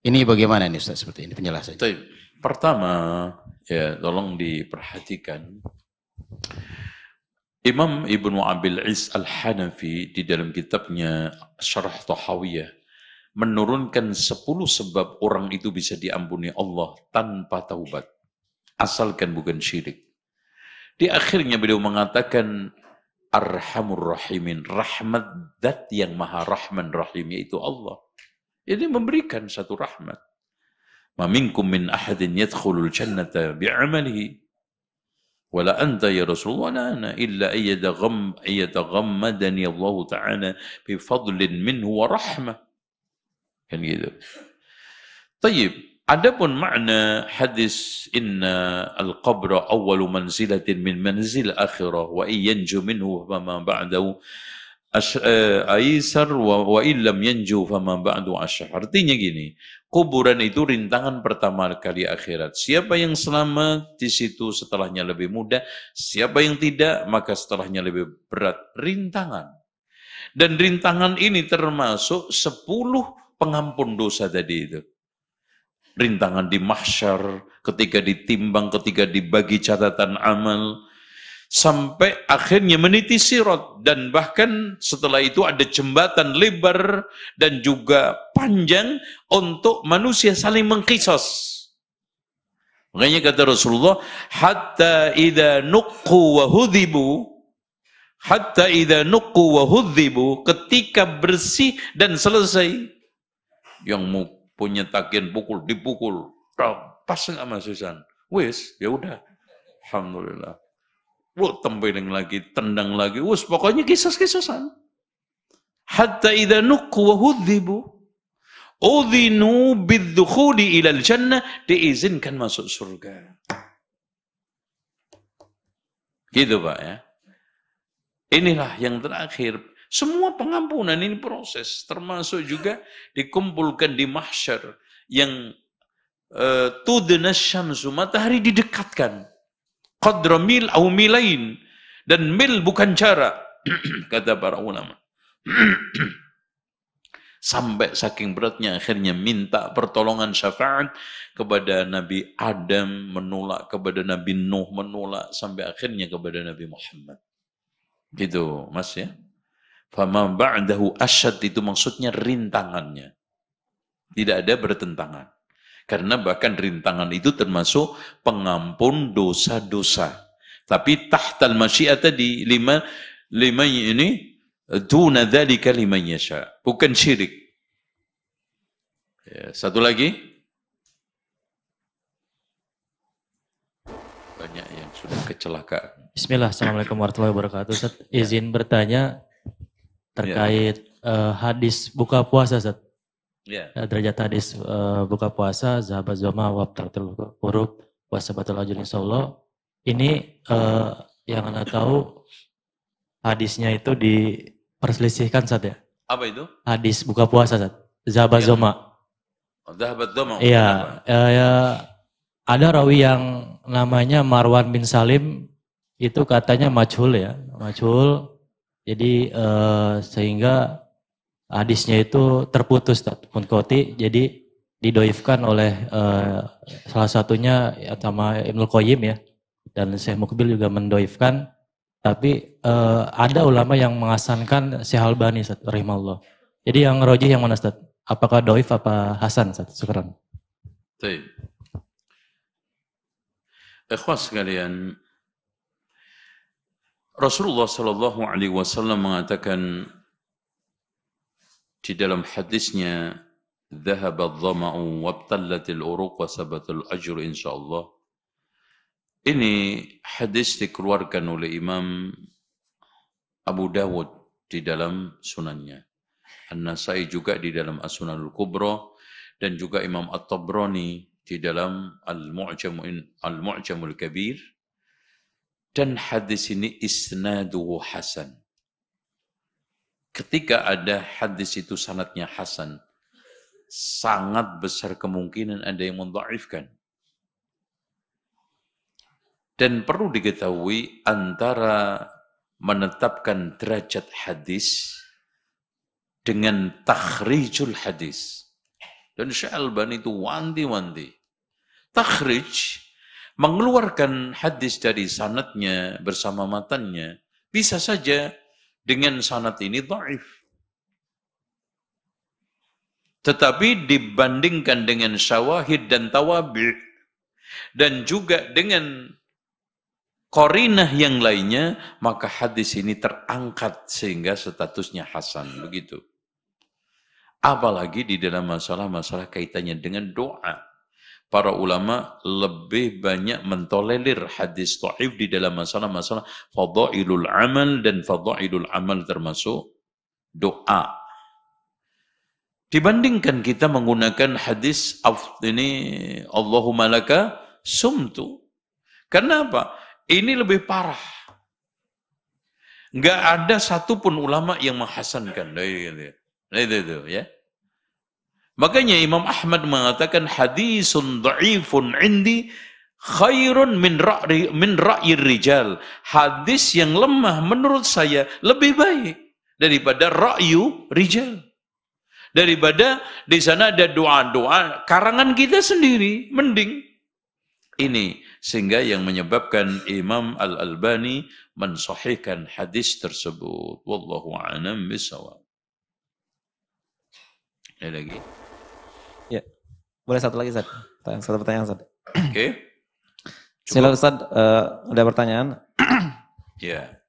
Ini bagaimana nih Ustadz seperti ini penjelasannya? Pertama, ya tolong diperhatikan. Imam Ibnu Abil Is Al-Hanafi di dalam kitabnya Syarah Tahawiyah menurunkan 10 sebab orang itu bisa diampuni Allah tanpa taubat, asalkan bukan syirik. Di akhirnya beliau mengatakan Arhamur Rahimin, rahmat zat yang maha rahman rahim, yaitu Allah. Jadi memberikan satu rahmat. Ma minkum min ahadin yadkhulul jannata bi'amalihi wala anta ya Rasulullah ana illa ayyataghammadani Allah Ta'ala bi fadlin minhu wa rahmah. Kan gitu. Tayyib, adapun makna hadis inna al-qabra awwalu manzilatin min manzil akhirah wa yanju minhu fama ba'dahu aisar wa illam yanju fama ba'du asyar. Artinya gini, kuburan itu rintangan pertama kali akhirat. Siapa yang selamat di situ setelahnya lebih mudah, siapa yang tidak maka setelahnya lebih berat. Rintangan. Dan rintangan ini termasuk 10 pengampun dosa tadi itu. Rintangan di mahsyar, ketika ditimbang, ketika dibagi catatan amal, sampai akhirnya meniti sirat, dan bahkan setelah itu ada jembatan lebar dan juga panjang untuk manusia saling mengkisos. Makanya kata Rasulullah, hatta idza nuqqu wa hudhibu, hatta idza nuqqu wa hudhibu, ketika bersih dan selesai, yang mau punya tagihan pukul dipukul, pas enggak Mas Susan? Wis, ya udah. Alhamdulillah. Tempeling lagi, tendang lagi, wis pokoknya kisah-kisahan. Hatta idza nuqqu wa hudhibu udhinu biddukhuli ilal jannah, diizinkan masuk surga. Gitu Pak ya. Inilah yang terakhir. Semua pengampunan ini proses, termasuk juga dikumpulkan di mahsyar yang tudna syamsu, matahari didekatkan. Qadra mil au milain, dan mil bukan jarak kata para ulama. Sampai saking beratnya akhirnya minta pertolongan syafaat kepada Nabi Adam, menolak, kepada Nabi Nuh menolak, sampai akhirnya kepada Nabi Muhammad. Gitu Mas ya. Fama ba'dahu asyad, itu maksudnya rintangannya. Tidak ada bertentangan. Karena bahkan rintangan itu termasuk pengampun dosa-dosa. Tapi tahtal masyiat tadi, lima ini duna dzalika liman yasha, bukan syirik. Ya, satu lagi. Banyak yang sudah kecelakaan. Bismillah, Assalamualaikum warahmatullahi wabarakatuh. Ustaz, izin bertanya terkait hadis buka puasa, Ustaz. Ya. Derajat hadis buka puasa, zahabat zoma wabtartul huruf wasabatul ajr insyaallah. Ini yang Anda tahu hadisnya itu diperselisihkan, Ustaz ya. Apa itu? Hadis buka puasa, Ustaz. Zahabat zoma. Zahabat zoma. Iya, ada rawi yang namanya Marwan bin Salim, itu katanya majhul ya, majhul. Jadi sehingga hadisnya itu terputus, munkoti, jadi didoifkan oleh salah satunya sama Ibnul Qayyim ya, dan Syekh Mukbil juga mendoifkan. Tapi ada ulama yang mengasankan Syekh Albani, rahimahullah. Jadi yang rojih yang mana, Ustaz? Apakah doif apa hasan, Ustaz? Syukran. Baik. Ikhwas sekalian, Rasulullah Shallallahu Alaihi Wasallam mengatakan di dalam hadisnya, "Dhahabat dhama'u wabtallatil uruq wa sabatul ajr insyaallah." Ini hadis dikeluarkan oleh Imam Abu Dawud di dalam sunannya, An-Nasai juga di dalam As-Sunanul Kubra, dan juga Imam At-Tabrani di dalam Al-Mu'jamul Kabir. Dan hadis ini isnaduhu hasan. Ketika ada hadis itu sanadnya hasan, sangat besar kemungkinan ada yang mendhaifkan. Dan perlu diketahui antara menetapkan derajat hadis dengan takhrijul hadis. Dan Syekh Albani itu wanti-wanti. Takhrij, mengeluarkan hadis dari sanadnya bersama matannya, bisa saja dengan sanad ini dhaif. Tetapi dibandingkan dengan syawahid dan tawabi' dan juga dengan qarinah yang lainnya, maka hadis ini terangkat sehingga statusnya hasan, begitu. Apalagi di dalam masalah-masalah kaitannya dengan doa. Para ulama lebih banyak mentolerir hadis dhaif di dalam masalah-masalah fadailul amal, dan fadailul amal termasuk doa. Dibandingkan kita menggunakan hadis ini Allahumma laka sumtu. Karena apa? Ini lebih parah. Enggak ada satupun ulama yang menghasankan. Itu ya. Makanya Imam Ahmad mengatakan hadisun dha'ifun indi khairun min ra'yir rijal. Hadis yang lemah menurut saya lebih baik daripada ra'yu rijal. Daripada di sana ada doa-doa karangan kita sendiri, mending ini. Sehingga yang menyebabkan Imam Al-Albani mensahihkan hadis tersebut. Wallahu a'lam bishawab. Ada lagi? Ya, boleh satu lagi, Ustaz. Satu pertanyaan, Ustaz. Oke. Silakan Ustaz, ada pertanyaan? Ya.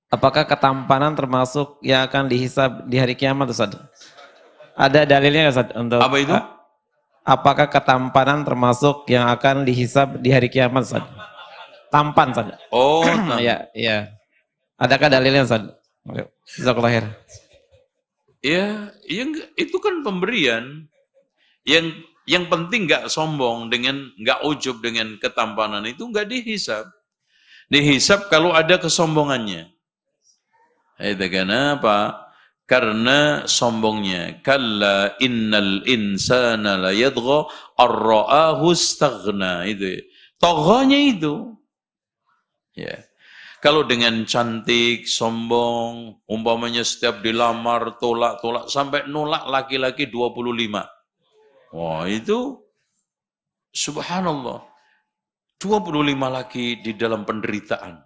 Apakah ketampanan termasuk yang akan dihisab di hari kiamat Ustaz? Ada dalilnya Ustaz untuk Apa itu? Apakah ketampanan termasuk yang akan dihisab di hari kiamat Ustaz? Tampan Ustaz. Oh, Iya, iya. Adakah dalilnya Ustaz? Jazakallahu khair. ya, itu kan pemberian. Yang penting nggak sombong dengan nggak ujub dengan ketampanan itu nggak dihisab. Dihisab kalau ada kesombongannya. Itu kenapa? Karena sombongnya. Kalla innal insana la yadgha ar-ra'ahu istaghna. Itu. Toghanya itu. Ya. Kalau dengan cantik, sombong, umpamanya setiap dilamar, tolak-tolak, sampai nolak laki-laki 25. Wah, itu subhanallah. 25 laki di dalam penderitaan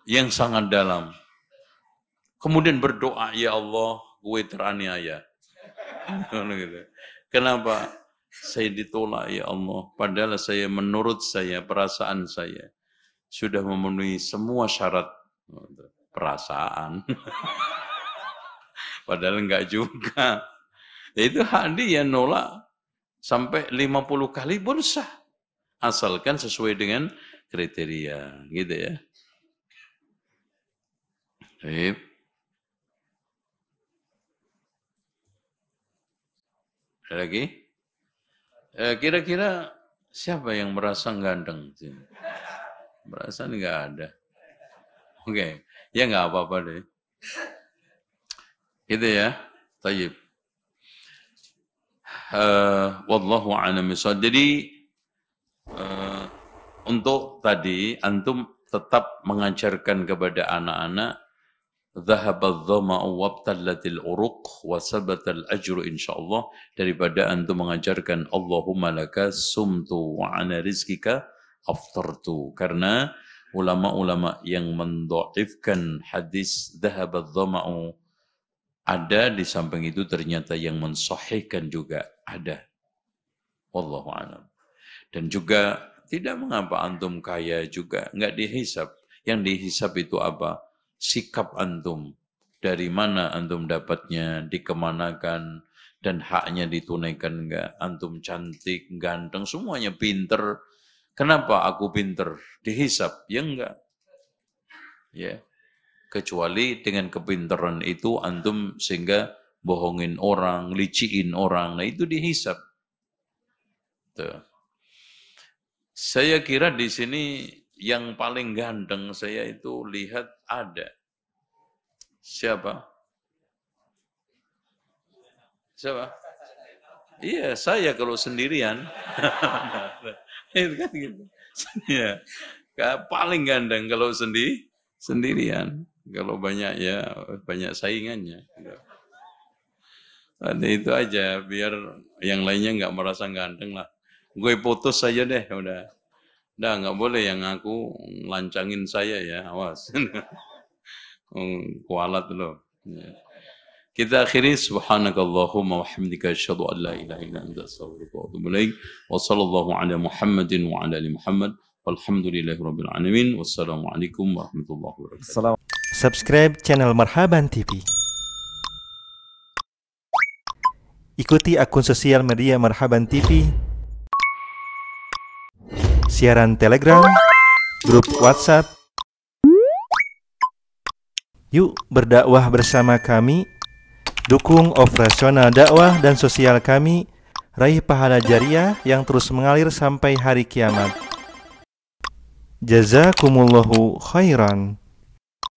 yang sangat dalam. Kemudian berdoa, ya Allah, gue teraniaya. Kenapa? Saya ditolak, ya Allah. Padahal saya, menurut saya, perasaan saya sudah memenuhi semua syarat perasaan. Padahal enggak juga. Itu hak dia nolak sampai 50 kali pun sah. Asalkan sesuai dengan kriteria, gitu ya. Baik. Ada lagi? Kira-kira siapa yang merasa ganteng? Merasa nggak ada. Oke, ya nggak apa-apa deh. Gitu ya. Tayyib. Wallahu a'lam bishawab. Jadi untuk tadi antum tetap mengajarkan kepada anak-anak dhahabadh dhama'u wabtallatil uruq wa sabatal ajru insyaallah, daripada antum mengajarkan Allahumma laka sumtu wa ana rizqika aftartu. Karena ulama-ulama yang mendhaifkan hadis dhahabadh dhama'u ada, di samping itu ternyata yang mensahihkan juga ada. Wallahu a'lam. Dan juga tidak mengapa antum kaya juga, enggak dihisab. Yang dihisab itu apa? Sikap antum. Dari mana antum dapatnya, dikemanakan, dan haknya ditunaikan enggak. Antum cantik, ganteng, semuanya pinter. Kenapa aku pinter? Dihisab? Ya enggak. Ya. Kecuali dengan kepintaran itu antum sehingga bohongin orang, liciin orang. Nah itu dihisab. Tuh. Saya kira di sini yang paling ganteng saya itu lihat ada. Siapa? Siapa? Iya, saya kalau sendirian. Itu kan gitu. Ya. Paling ganteng kalau sendirian. Kalau banyak ya banyak saingannya. Ada itu aja, biar yang lainnya nggak merasa ganteng lah. Gue putus saja deh, udah. Udah nggak boleh yang aku lancangin saya ya, awas. Kualat loh. Ya. Kita akhiri subhanakallahumma wa hamdika asyhadu an la ilaha illa anta astaghfiruka wa atubu ilaik. Wa sallallahu ala Muhammadin wa ala ali Muhammad. Walhamdulillahirabbil alamin. Wassalamualaikum warahmatullahi wabarakatuh. Subscribe channel Marhaban TV. Ikuti akun sosial media Marhaban TV, siaran Telegram, grup WhatsApp. Yuk berdakwah bersama kami. Dukung operasional dakwah dan sosial kami. Raih pahala jariah yang terus mengalir sampai hari kiamat. Jazakumullahu khairan.